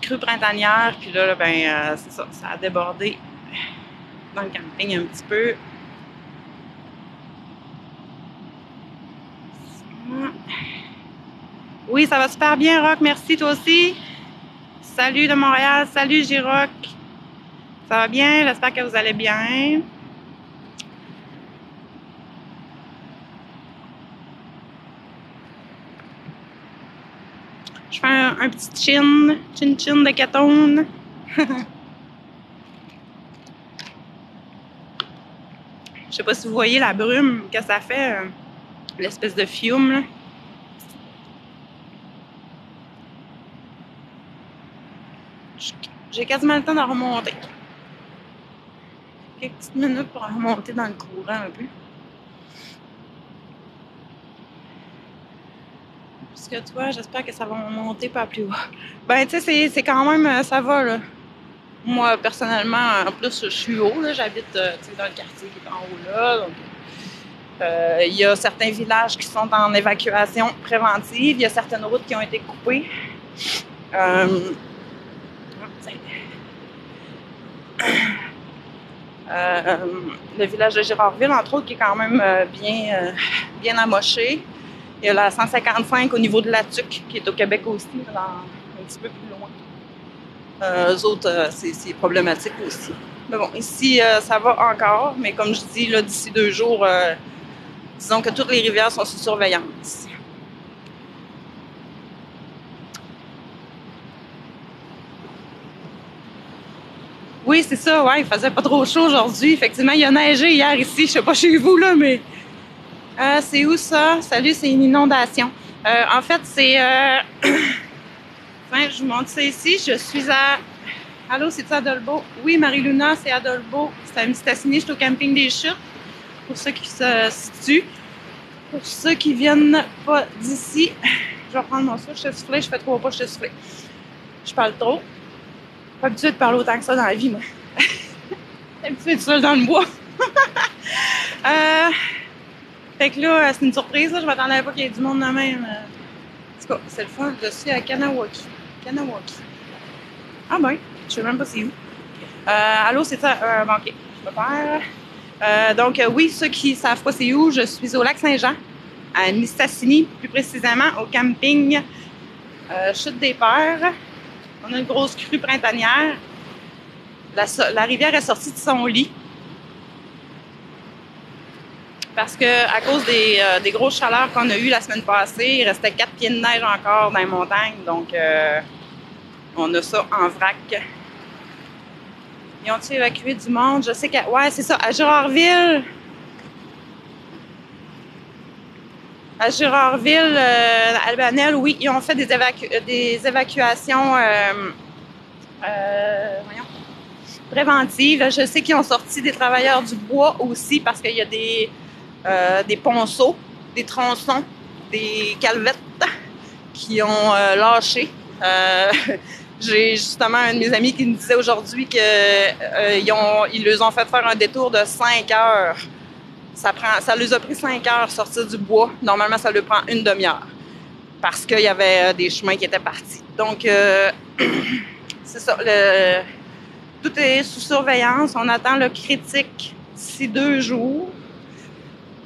[SPEAKER 1] crue printanière. Puis là, ben, c'est ça. Ça a débordé dans le camping un petit peu. Oui, ça va super bien, Rock. Merci, toi aussi. Salut de Montréal. Salut, J-Rock. Ça va bien? J'espère que vous allez bien. Je fais un petit chin de ketone. Je sais pas si vous voyez la brume que ça fait, l'espèce de fiume, là. J'ai quasiment le temps de remonter. Quelques petites minutes pour remonter dans le courant un peu. Parce que toi, j'espère que ça va monter pas plus haut. Ben, tu sais, c'est quand même, ça va, là. Moi, personnellement, en plus, je suis haut, là. J'habite, tu sais, dans le quartier qui est en haut, là. Donc, il y a certains villages qui sont en évacuation préventive. Il y a certaines routes qui ont été coupées. Le village de Girardville, entre autres, qui est quand même bien amoché. Il y a la 155 au niveau de la Tuque, qui est au Québec aussi, un petit peu plus loin. Eux autres, c'est problématique aussi. Mais bon, ici, ça va encore, mais comme je dis, là, d'ici 2 jours, disons que toutes les rivières sont sous surveillance. Oui, c'est ça, ouais, il faisait pas trop chaud aujourd'hui. Effectivement, il a neigé hier ici, je sais pas chez vous, là, mais... c'est où ça? Salut, c'est une inondation. En fait, c'est... Enfin, je vous montre ça ici. Je suis à... Allô, c'est-tu à Dolbeau? Oui, Marie-Luna, c'est à Dolbeau. C'est à Mistassini, je suis au camping des Chutes. Pour ceux qui se situent. Pour ceux qui viennent pas d'ici, je vais prendre mon souffle, je te souffler, je fais 3 pas, je te souffler. Je parle trop. Pas habituée de parler autant que ça dans la vie, moi. Habituée d'être seule dans le bois. Fait que là, c'est une surprise, là. Je m'attendais pas qu'il y ait du monde de même. En tout cas, c'est le fun. Je suis à Kanawaki. Ah ben, je sais même pas c'est où. Allô, c'est ça? Bon, ok, je peux faire. Donc, oui, ceux qui ne savent pas c'est où, je suis au lac Saint-Jean, à Mistassini, plus précisément au camping Chute des Pères. On a une grosse crue printanière. La rivière est sortie de son lit. Parce que à cause des grosses chaleurs qu'on a eues la semaine passée, il restait 4 pieds de neige encore dans les montagnes. Donc, on a ça en vrac. Ils ont-ils évacué du monde? Je sais que... Ouais, c'est ça. À Girardville, à Albanel, oui, ils ont fait des évacuations préventives. Je sais qu'ils ont sorti des travailleurs du bois aussi parce qu'il y a des ponceaux, des tronçons, des calvettes qui ont lâché. J'ai justement un de mes amis qui me disait aujourd'hui qu'ils leur ont fait faire un détour de 5 heures. Ça leur a pris 5 heures sortir du bois. Normalement, ça leur prend une demi-heure parce qu'il y avait des chemins qui étaient partis. Donc, c'est ça. Tout est sous surveillance. On attend le critique d'ici 2 jours.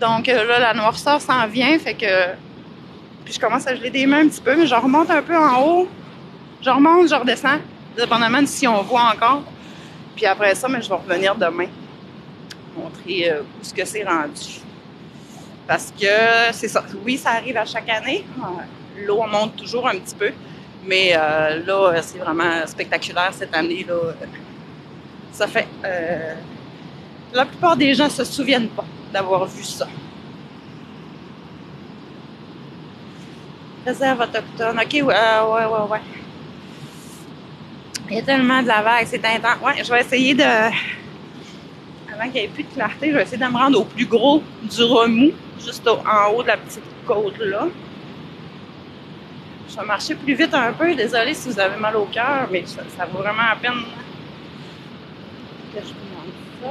[SPEAKER 1] Donc là, la noirceur s'en vient. Fait que... Puis je commence à geler des mains un petit peu, mais je remonte un peu en haut. Je remonte, je redescends, dépendamment de si on voit encore. Puis après ça, mais je vais revenir demain. Montrer où ce que c'est rendu. Parce que c'est ça. Oui, ça arrive à chaque année. L'eau monte toujours un petit peu. Mais là, c'est vraiment spectaculaire cette année. Là. Ça fait... la plupart des gens ne se souviennent pas d'avoir vu ça. Réserve autochtone. OK, ouais. Il y a tellement de la vague, c'est intense. Ouais, je vais essayer de... Avant qu'il n'y ait plus de clarté, je vais essayer de me rendre au plus gros du remous, juste en haut de la petite côte là. Je vais marcher plus vite un peu. Désolée si vous avez mal au cœur, mais ça vaut vraiment la peine que je vous montre ça.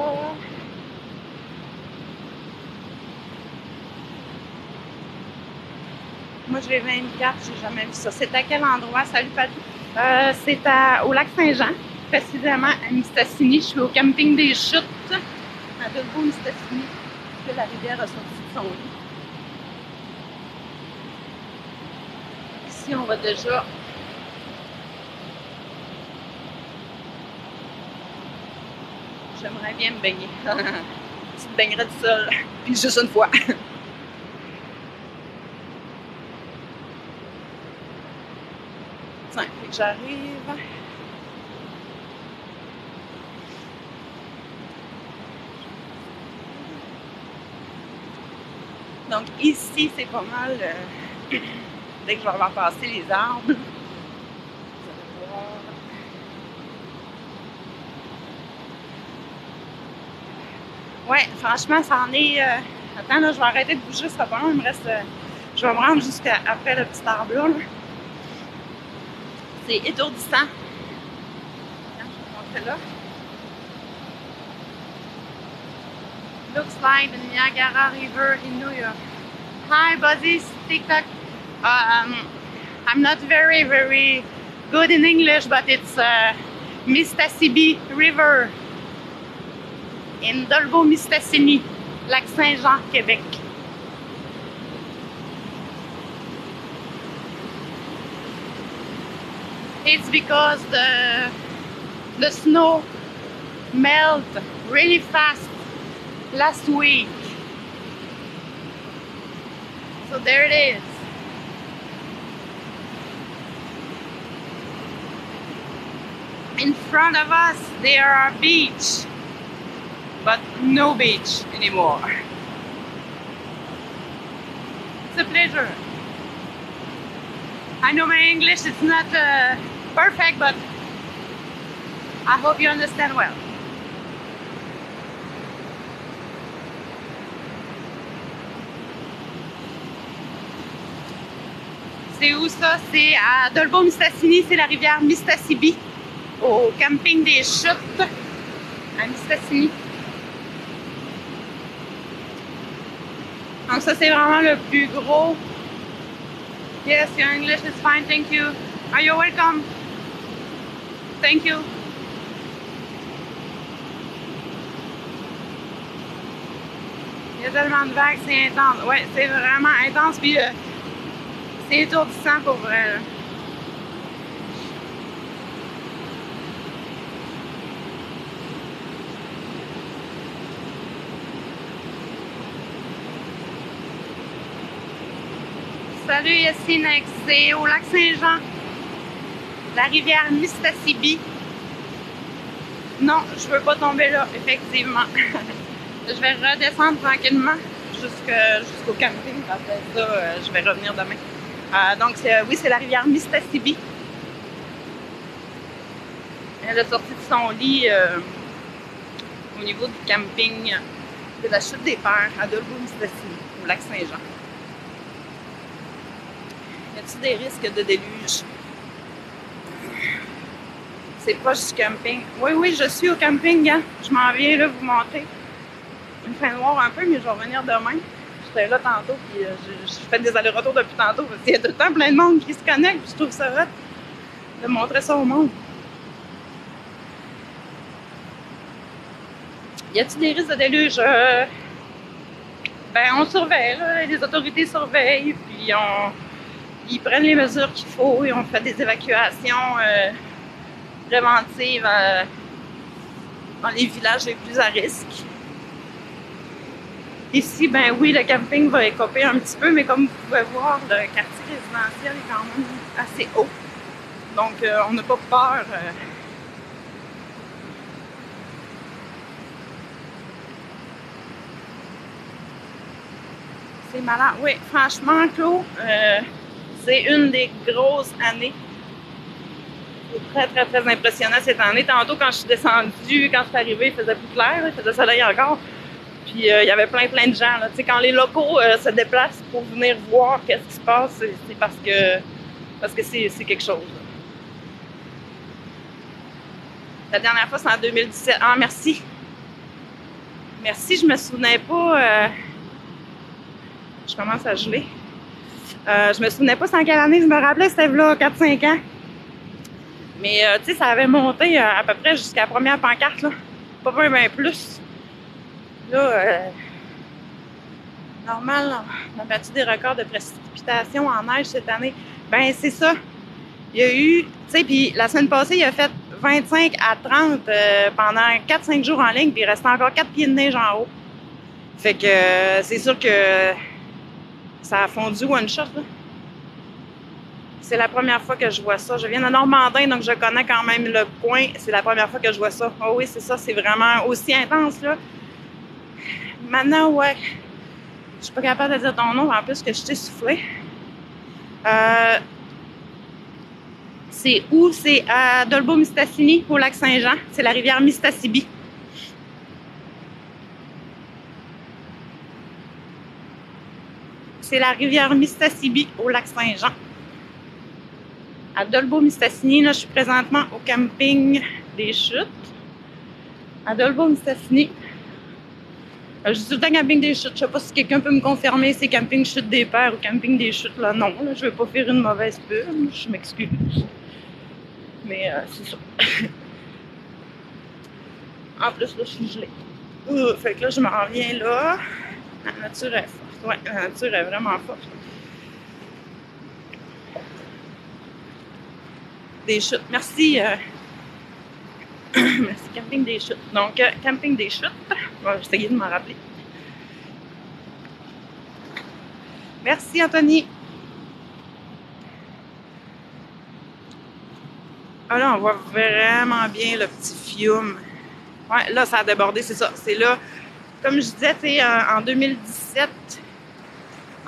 [SPEAKER 1] Moi, je l'ai 24, j'ai jamais vu ça. C'est à quel endroit? Salut, Patou. C'est au lac Saint-Jean, précisément à Mistassini. Je suis au camping des Chutes, à Dolbeau, Mistassini, que la rivière a sorti de son lit. Ici, on va déjà... J'aimerais bien me baigner. Tu te baignerais du sol, puis juste une fois. Tiens, fait que j'arrive. Donc ici, c'est pas mal. Dès que je vais avoir passé les arbres, vous allez voir. Ouais, franchement, ça en est. Attends, là, je vais arrêter de bouger, ça va pas long. Il me reste. Je vais me rendre jusqu'à après le petit arbre là. C'est étourdissant. Je vais vous montrer là. Looks like the Niagara River in New York. Hi, buddies. TikTok. I'm not very good in English, but it's Mistassini River in Dolbeau-Mistassini, Lac Saint-Jean, Québec. It's because the snow melt really fast last week. So there it is. In front of us there are beach, but no beach anymore. It's a pleasure. I know my English is not perfect, but I hope you understand well. C'est où ça? C'est à Dolbeau-Mistassini, c'est la rivière Mistassini, au camping des Chutes, à Mistassini. Donc ça, c'est vraiment le plus gros. Yes, your English is fine, thank you. Are you welcome? Thank you. Il y a tellement de vagues, c'est intense. Ouais, c'est vraiment intense, puis c'est étourdissant pour vrai. Là. Salut Yassinex, c'est au lac Saint-Jean, la rivière Mistassini. Non, je veux pas tomber là, effectivement. Je vais redescendre tranquillement jusqu'au camping. Après ça, je vais revenir demain. Donc, oui, c'est la rivière Mistassini. Elle a sorti de son lit au niveau du camping de la Chute des Pères à Dolbeau-Mistassini, au lac Saint-Jean. Y a-t-il des risques de déluge? C'est proche du camping. Oui, oui, je suis au camping, hein. Je m'en viens là vous montrer. Il me fait noir un peu, mais je vais revenir demain. J'étais là tantôt, puis je fais des allers-retours depuis tantôt, parce qu'il y a tout le temps plein de monde qui se connecte, puis je trouve ça hot de montrer ça au monde. Y a-t-il des risques de déluge? Ben, on surveille, là. Les autorités surveillent, puis ils prennent les mesures qu'il faut et on fait des évacuations préventives dans les villages les plus à risque. Ici, ben oui, le camping va écoper un petit peu, mais comme vous pouvez voir, le quartier résidentiel est quand même assez haut. Donc, on n'a pas peur. C'est malade. Oui, franchement, Claude, c'est une des grosses années. C'est très, très, très impressionnant cette année. Tantôt, quand je suis descendue, quand je suis arrivée, il faisait plus clair, il faisait soleil encore. Puis il y avait plein de gens. Là. Quand les locaux se déplacent pour venir voir qu'est-ce qui se passe, c'est parce que c'est quelque chose. Là. La dernière fois, c'est en 2017. Ah, merci. Merci, je me souvenais pas. Je commence à geler. Je me souvenais pas c'est en quelle année. Je me rappelais c'était là 4-5 ans. Mais tu sais, ça avait monté à peu près jusqu'à la première pancarte. Là. Pas bien plus. Là, normal, on a battu des records de précipitations en neige cette année. Ben, c'est ça. Il y a eu, tu sais, puis la semaine passée, il a fait 25 à 30 pendant 4-5 jours en ligne, puis il restait encore 4 pieds de neige en haut. Fait que c'est sûr que ça a fondu one shot, là. C'est la première fois que je vois ça. Je viens de Normandin, donc je connais quand même le coin. C'est la première fois que je vois ça. Oh oui, c'est ça, c'est vraiment aussi intense, là. Maintenant, ouais, je suis pas capable de dire ton nom, en plus que je t'ai soufflé. C'est où? C'est à Dolbeau-Mistassini, au lac Saint-Jean. C'est la rivière Mistassini. C'est la rivière Mistassini, au lac Saint-Jean. À Dolbeau-Mistassini, là, je suis présentement au camping des Chutes. À Dolbeau-Mistassini. Je dis tout le temps camping des Chutes. Je sais pas si quelqu'un peut me confirmer si c'est camping Chutes des Pères ou camping des Chutes. Là, non, là, je vais pas faire une mauvaise pub. Je m'excuse. Mais c'est ça. En plus, là, je suis gelée. Fait que là, je m'en viens là. La nature est forte. Ouais, la nature est vraiment forte. des Chutes. Merci. Merci, Camping des Chutes. Donc, Camping des Chutes. Je vais essayer de m'en rappeler. Merci, Anthony. Ah là, on voit vraiment bien le petit fiume. Ouais, là, ça a débordé, c'est ça. C'est là, comme je disais, tu sais, en 2017,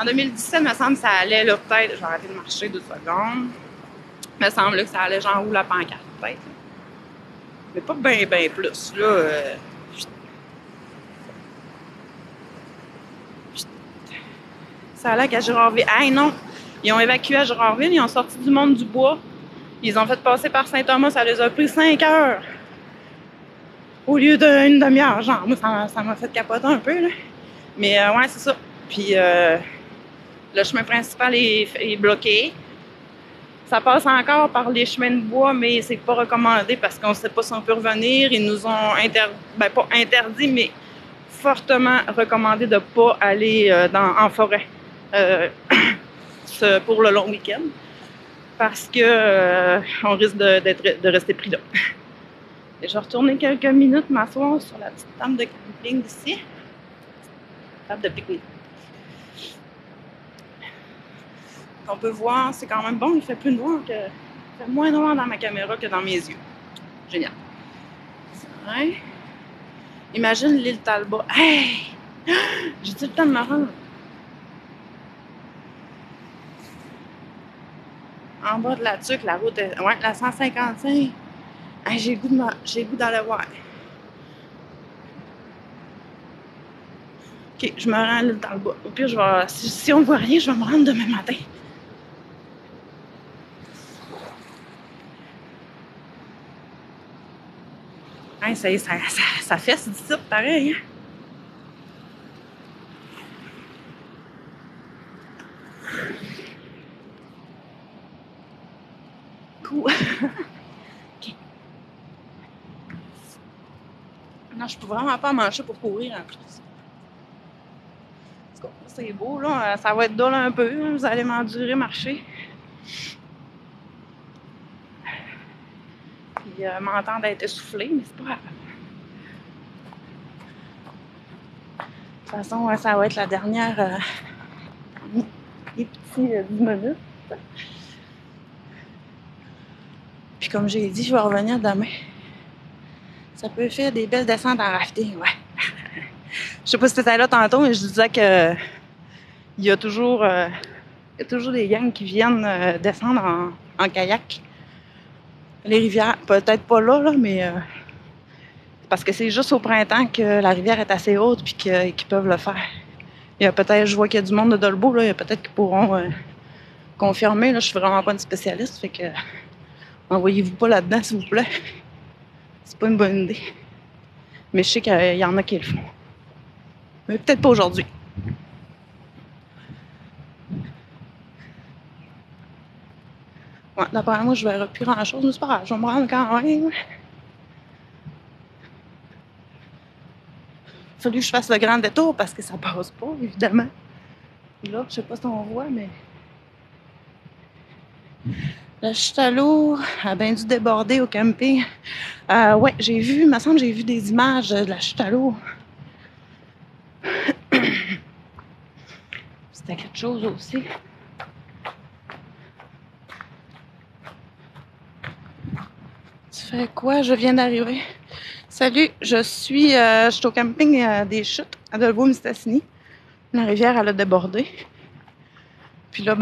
[SPEAKER 1] il me semble que ça allait, là, peut-être, je vais arrêter de marcher 2 secondes. Il me semble que ça allait genre où la pancarte, peut-être. Mais pas bien plus, là. Ça allait qu'à Girardville. Hey, non! Ils ont évacué à Girardville, ils ont sorti du monde du bois. Ils ont fait passer par Saint-Thomas, ça les a pris 5 heures. Au lieu d'une demi-heure, genre. Moi, ça m'a fait capoter un peu, là. Mais ouais, c'est ça. Puis le chemin principal est bloqué. Ça passe encore par les chemins de bois, mais c'est pas recommandé parce qu'on ne sait pas si on peut revenir. Ils nous ont pas interdit, mais fortement recommandé de ne pas aller en forêt pour le long week-end parce que on risque de rester pris là. Et je vais retourner quelques minutes m'asseoir sur la petite table de camping ici. Table de pique-nique. On peut voir, c'est quand même bon, il fait plus noir que. Il fait moins noir dans ma caméra que dans mes yeux. Génial. Ouais. Imagine l'île Talbot. Hey! J'ai-tu le temps de me rendre? En bas de la Tuque, la route est. Ouais, la 155. Hey, j'ai le goût d'aller voir. Ok, je me rends à l'île Talbot. Au pire, si on voit rien, je vais me rendre demain matin. Hey, ça fesse d'ici, pareil. Hein? Cool. Okay. Non, je peux vraiment pas marcher pour courir en plus. C'est beau, là. Ça va être dole un peu. Hein. Vous allez m'endurer marcher. Puis m'entendre être essoufflé, mais c'est pas grave. De toute façon, ça va être la dernière les petits 10 minutes. Puis comme j'ai dit, je vais revenir demain. Ça peut faire des belles descentes en rafting, ouais. Je sais pas si c'était là tantôt, mais je disais que il y a toujours des gangs qui viennent descendre en kayak. Les rivières, peut-être pas là, mais parce que c'est juste au printemps que la rivière est assez haute puis qu'ils peuvent le faire. Il y a peut-être, je vois qu'il y a du monde de Dolbeau, là, il y a peut-être qu'ils pourront confirmer. Là, je suis vraiment pas une spécialiste, fait que envoyez-vous pas là-dedans, s'il vous plaît. C'est pas une bonne idée. Mais je sais qu'il y en a qui le font. Mais peut-être pas aujourd'hui. Ouais, d'après moi, je verrai plus grand-chose, mais c'est pas grave, je vais me rendre quand même. Il a fallu que je fasse le grand détour parce que ça passe pas, évidemment. Là, je sais pas si on voit, mais la chute à l'eau a bien dû déborder au camping. Ouais, il me semble que j'ai vu des images de la chute à l'eau. C'était quelque chose aussi. Tu fais quoi? Je viens d'arriver. Salut, je suis au camping des Chutes à Dolbeau-Mistassini. La rivière, elle a débordé. Puis là,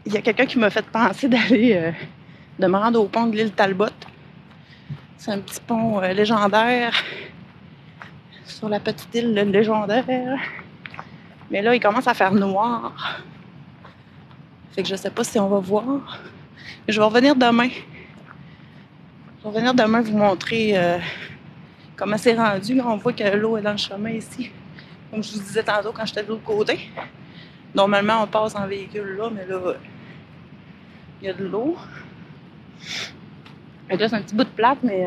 [SPEAKER 1] il y a quelqu'un qui m'a fait penser de me rendre au pont de l'île Talbot. C'est un petit pont légendaire sur la petite île légendaire. Mais là, il commence à faire noir. Fait que je sais pas si on va voir. Mais je vais revenir demain. Je vais revenir demain vous montrer comment c'est rendu. Là, on voit que l'eau est dans le chemin ici. Comme je vous disais tantôt quand j'étais de l'autre côté. Normalement, on passe en véhicule là, mais là, il y a de l'eau. Et là, c'est un petit bout de plate, mais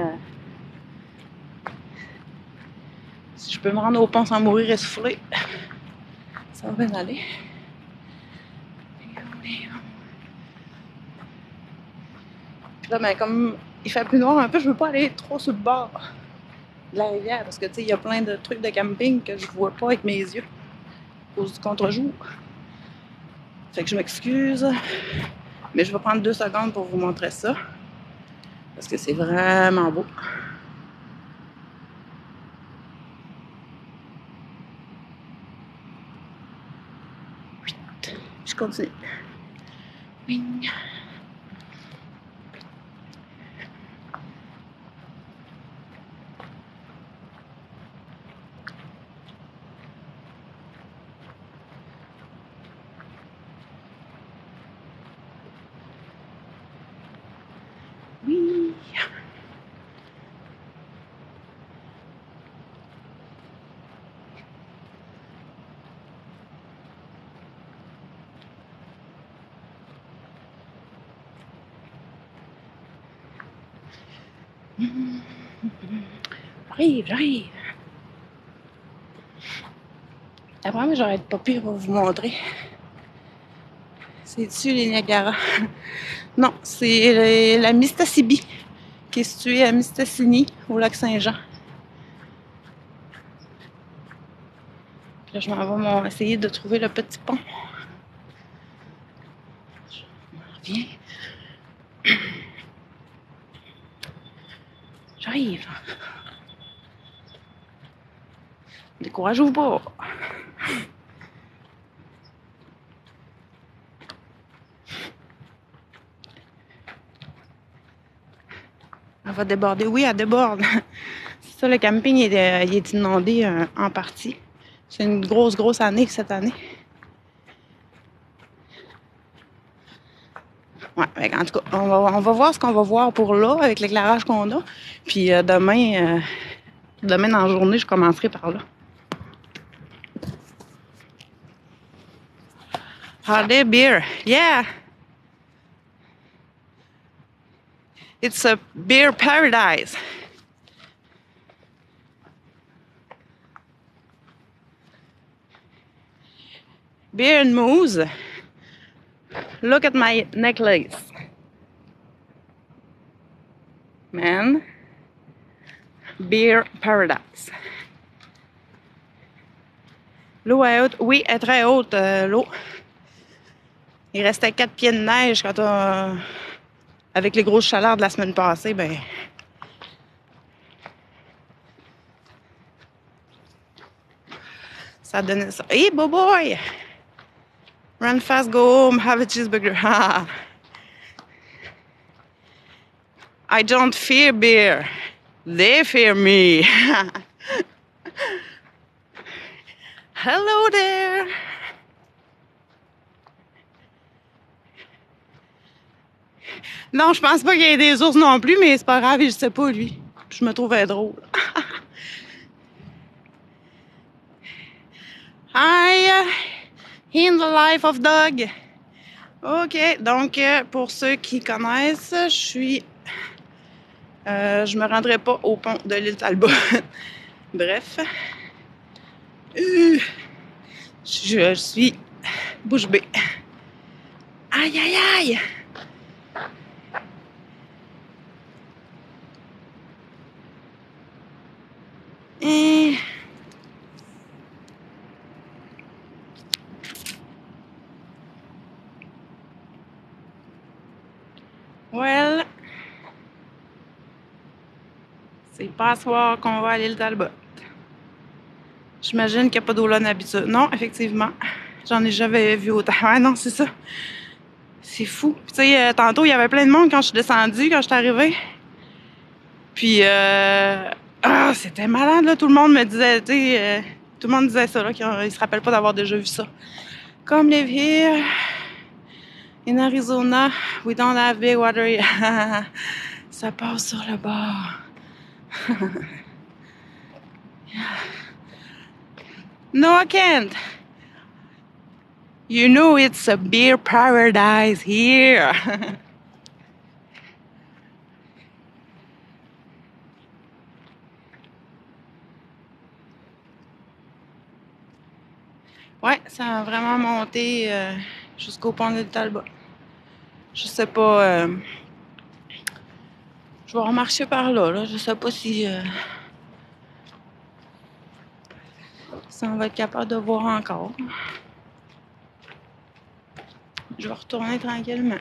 [SPEAKER 1] si je peux me rendre au pont sans mourir essoufflé, ça va bien aller. Là, ben, comme il fait plus noir un peu, je veux pas aller trop sur le bord de la rivière parce que, tu sais, il y a plein de trucs de camping que je vois pas avec mes yeux à cause du contre-jour. Fait que je m'excuse, mais je vais prendre 2 secondes pour vous montrer ça parce que c'est vraiment beau. Je continue. Wing. Oui. J'arrive. Après, moi, j'aurais pas pu vous montrer. C'est dessus les Niagara. Non, c'est la Mistassini qui est située à Mistassini, au lac Saint-Jean. Puis là, je m'en vais essayer de trouver le petit pont. Je reviens. J'arrive. Découragez-vous pas. Elle va déborder. Oui, elle déborde. C'est ça, le camping il est inondé en partie. C'est une grosse année cette année. Ouais, en tout cas, on va voir ce qu'on va voir pour là, avec l'éclairage qu'on a. Puis demain dans la journée, je commencerai par là. Howdy, beer. Yeah! It's a beer paradise. Beer and moose. Look at my necklace. Man. Beer paradise. L'eau est haute. Oui, elle est très haute, l'eau. Il restait 4 pieds de neige quand avec les grosses chaleurs de la semaine passée, ben... ça donnait ça. Hey, boy! Run fast, go home, have a cheeseburger. I don't fear beer. They fear me. Hello there. Non, je pense pas qu'il y ait des ours non plus, mais c'est pas grave, je sais pas, lui. Je me trouvais drôle. Hi, in the life of dog. OK, donc pour ceux qui connaissent, je me rendrai pas au pont de l'île Talbot. Bref. Je suis bouche bée. Aïe, aïe, aïe! Et... well, c'est pas à soir qu'on va à l'île Talbot. J'imagine qu'il n'y a pas d'eau là d'habitude. Non, effectivement. J'en ai jamais vu autant. Ouais, non, c'est ça. C'est fou. Tu sais, tantôt, il y avait plein de monde quand je suis descendue, quand je suis arrivée. Puis, c'était malade, là. Tout le monde me disait, tu sais, tout le monde disait ça, là, qu'ils se rappellent pas d'avoir déjà vu ça. Come live here. In Arizona, we don't have big water. Ça passe sur le bord. No, I can't. You know it's a beer paradise here. Ouais, ça a vraiment monté jusqu'au pont de Talbot. Je sais pas Je vais remarcher par là, là. Je sais pas si on va être capable de voir encore. Je vais retourner tranquillement.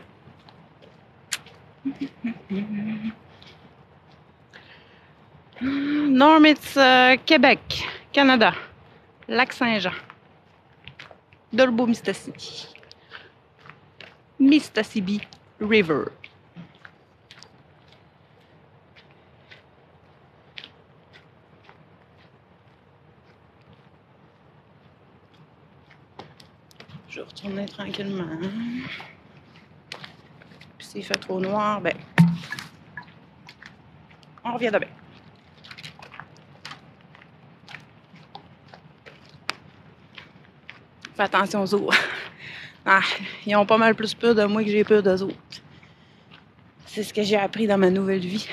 [SPEAKER 1] Normitz, Québec, Canada. Lac-Saint-Jean. Dolbeau-Mistassini. Mistassini River. Je vais retourner tranquillement. Puis s'il fait trop noir, ben, on revient demain. Fais attention aux autres. Ah, ils ont pas mal plus peur de moi que j'ai peur d'eux autres. C'est ce que j'ai appris dans ma nouvelle vie.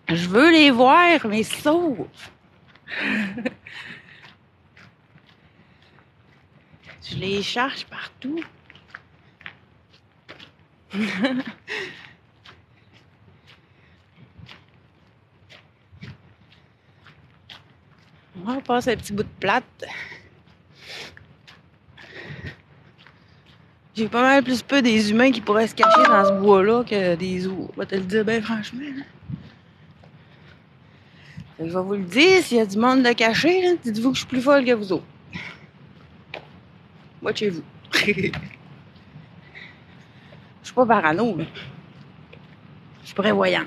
[SPEAKER 1] Je veux les voir, mais sauf. Je les cherche partout. On passe un petit bout de plate. J'ai pas mal plus peur des humains qui pourraient se cacher dans ce bois-là que des ours. Je vais te le dire bien franchement. Je vais vous le dire, s'il y a du monde de caché, là, dites-vous que je suis plus folle que vous autres. Watchez-vous. Je suis pas parano, là. Je suis prévoyant.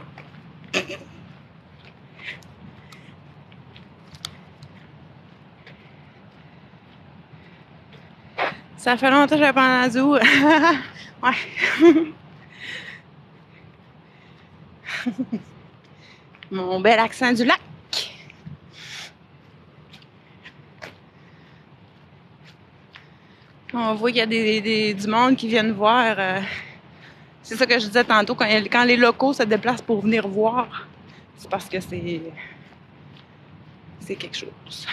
[SPEAKER 1] Ça fait longtemps que j'ai pas en zoo. Ouais. Mon bel accent du lac. On voit qu'il y a du monde qui viennent voir. C'est ça que je disais tantôt, quand les locaux se déplacent pour venir voir, c'est parce que c'est quelque chose.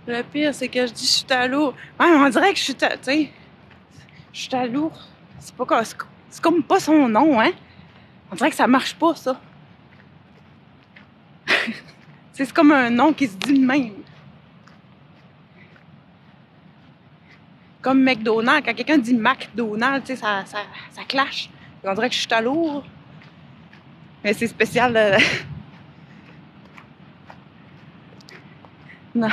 [SPEAKER 1] Le pire, c'est que je dis je suis à l'eau. Ouais, on dirait que je suis tu sais, je suis à l'eau. C'est pas comme, c'est comme pas son nom, hein. On dirait que ça marche pas, ça. C'est comme un nom qui se dit de même. Comme McDonald's, quand quelqu'un dit McDonald's, tu sais, ça clash. On dirait que je suis à l'eau. Mais c'est spécial. Non.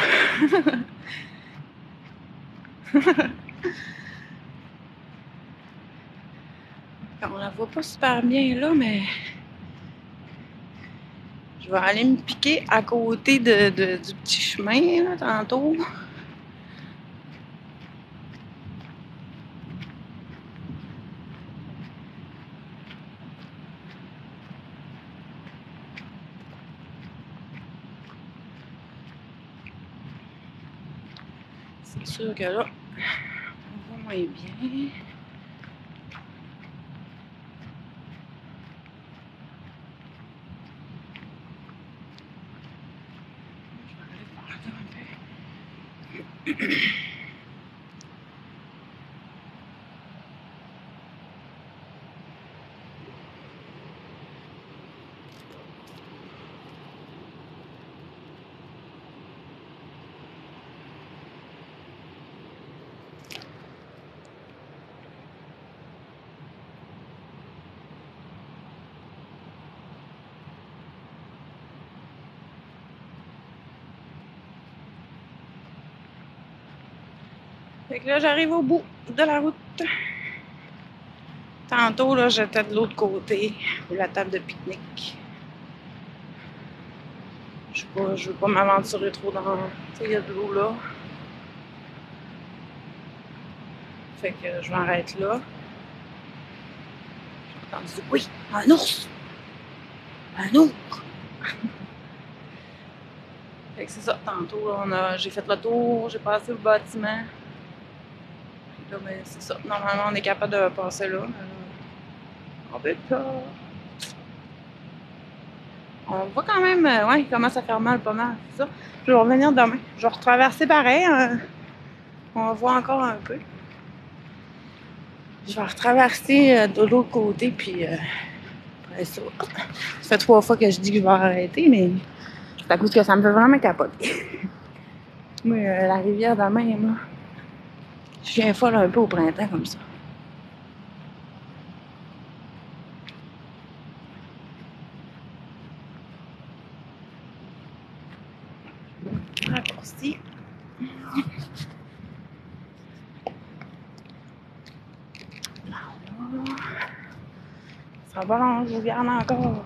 [SPEAKER 1] On la voit pas super bien là, mais je vais aller me piquer à côté du petit chemin là, tantôt. C'est sûr que là, on voit moins bien. Fait que là, j'arrive au bout de la route. Tantôt, là, j'étais de l'autre côté, de la table de pique-nique. Je veux pas m'aventurer trop dans... Tu sais, il y a de l'eau là. Fait que je m'arrête là. J'ai entendu, oui, un ours! Un ours! Fait que c'est ça, tantôt, là, j'ai fait le tour, j'ai passé le bâtiment. Là, ben, c'est ça. Normalement, on est capable de passer là. Mais on peut pas. On voit quand même, ouais, il commence à faire mal pas mal, c'est ça. Je vais revenir demain. Je vais retraverser pareil. On voit encore un peu. Je vais retraverser de l'autre côté, puis après ça. Ça fait 3 fois que je dis que je vais arrêter, mais c'est à cause que ça me fait vraiment capoter. Moi, la rivière demain, moi, je viens folle un peu au printemps comme ça. Raccourci. Ça va long, je vous garde encore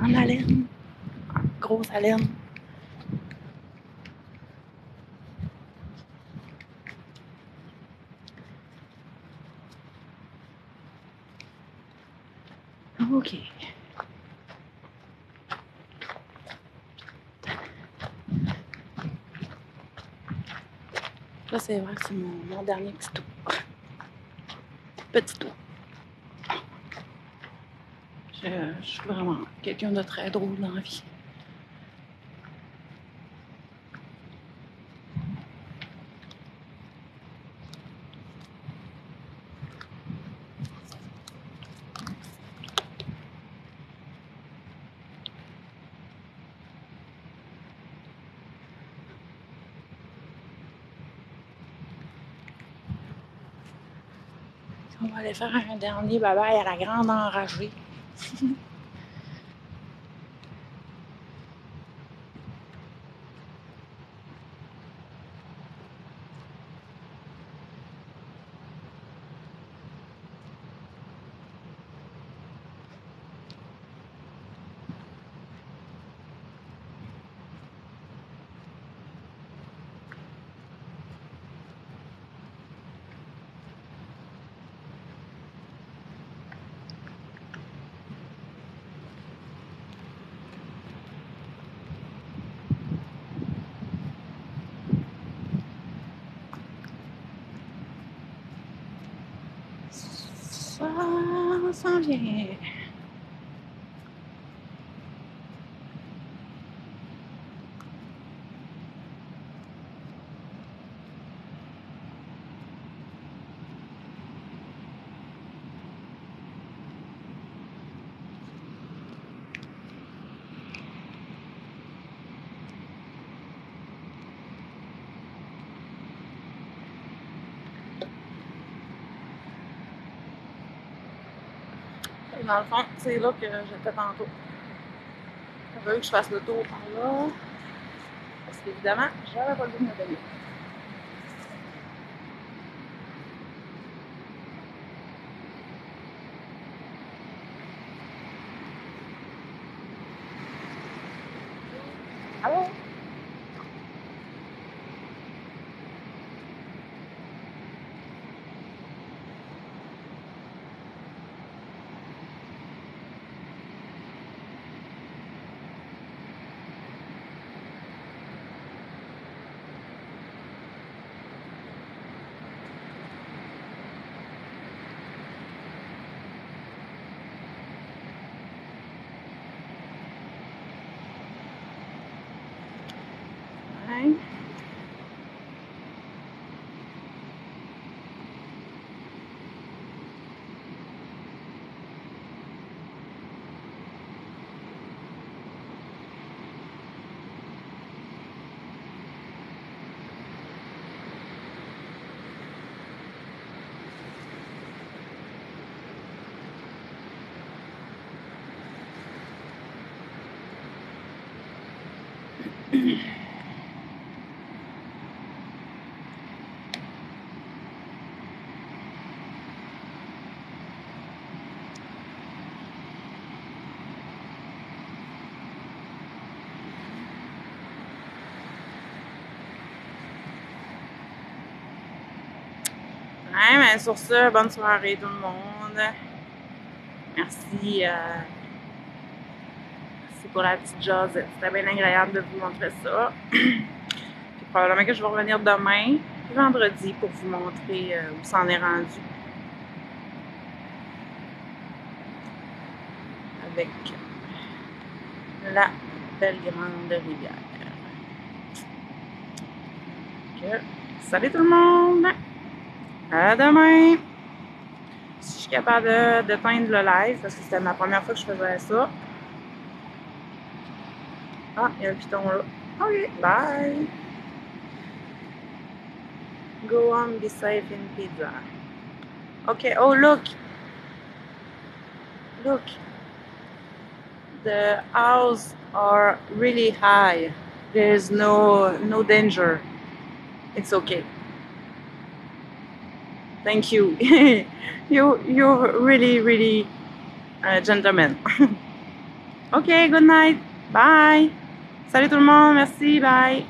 [SPEAKER 1] en haleine. En grosse haleine. OK. Là, c'est vrai que c'est mon dernier petit tour. Petit tour. Je suis vraiment quelqu'un de très drôle dans la vie. On va aller faire un dernier bye-bye à la grande enragée. Ça s'en vient. Et dans le fond, c'est là que j'étais tantôt. Ça veut que je fasse le tour par là. Parce qu'évidemment, j'avais pas le goût de me baigner. Allô? Ouais. Ouais, mais sur ça, bonne soirée tout le monde. Merci. Merci pour la petite jasette. C'était bien agréable de vous montrer ça. Puis probablement que je vais revenir demain, puis vendredi, pour vous montrer où s'en est rendu. Avec la belle grande rivière. Ok. Salut tout le monde! À demain! Si je suis capable d'éteindre le live, parce que c'était ma première fois que je faisais ça. Ah, il y a un piton là. Ok, bye! Go on, be safe in pizza. Okay, oh look! Look! The houses are really high. There's no danger. It's okay. Thank you. You're really gentleman. Ok, good night. Bye. Salut tout le monde. Merci. Bye.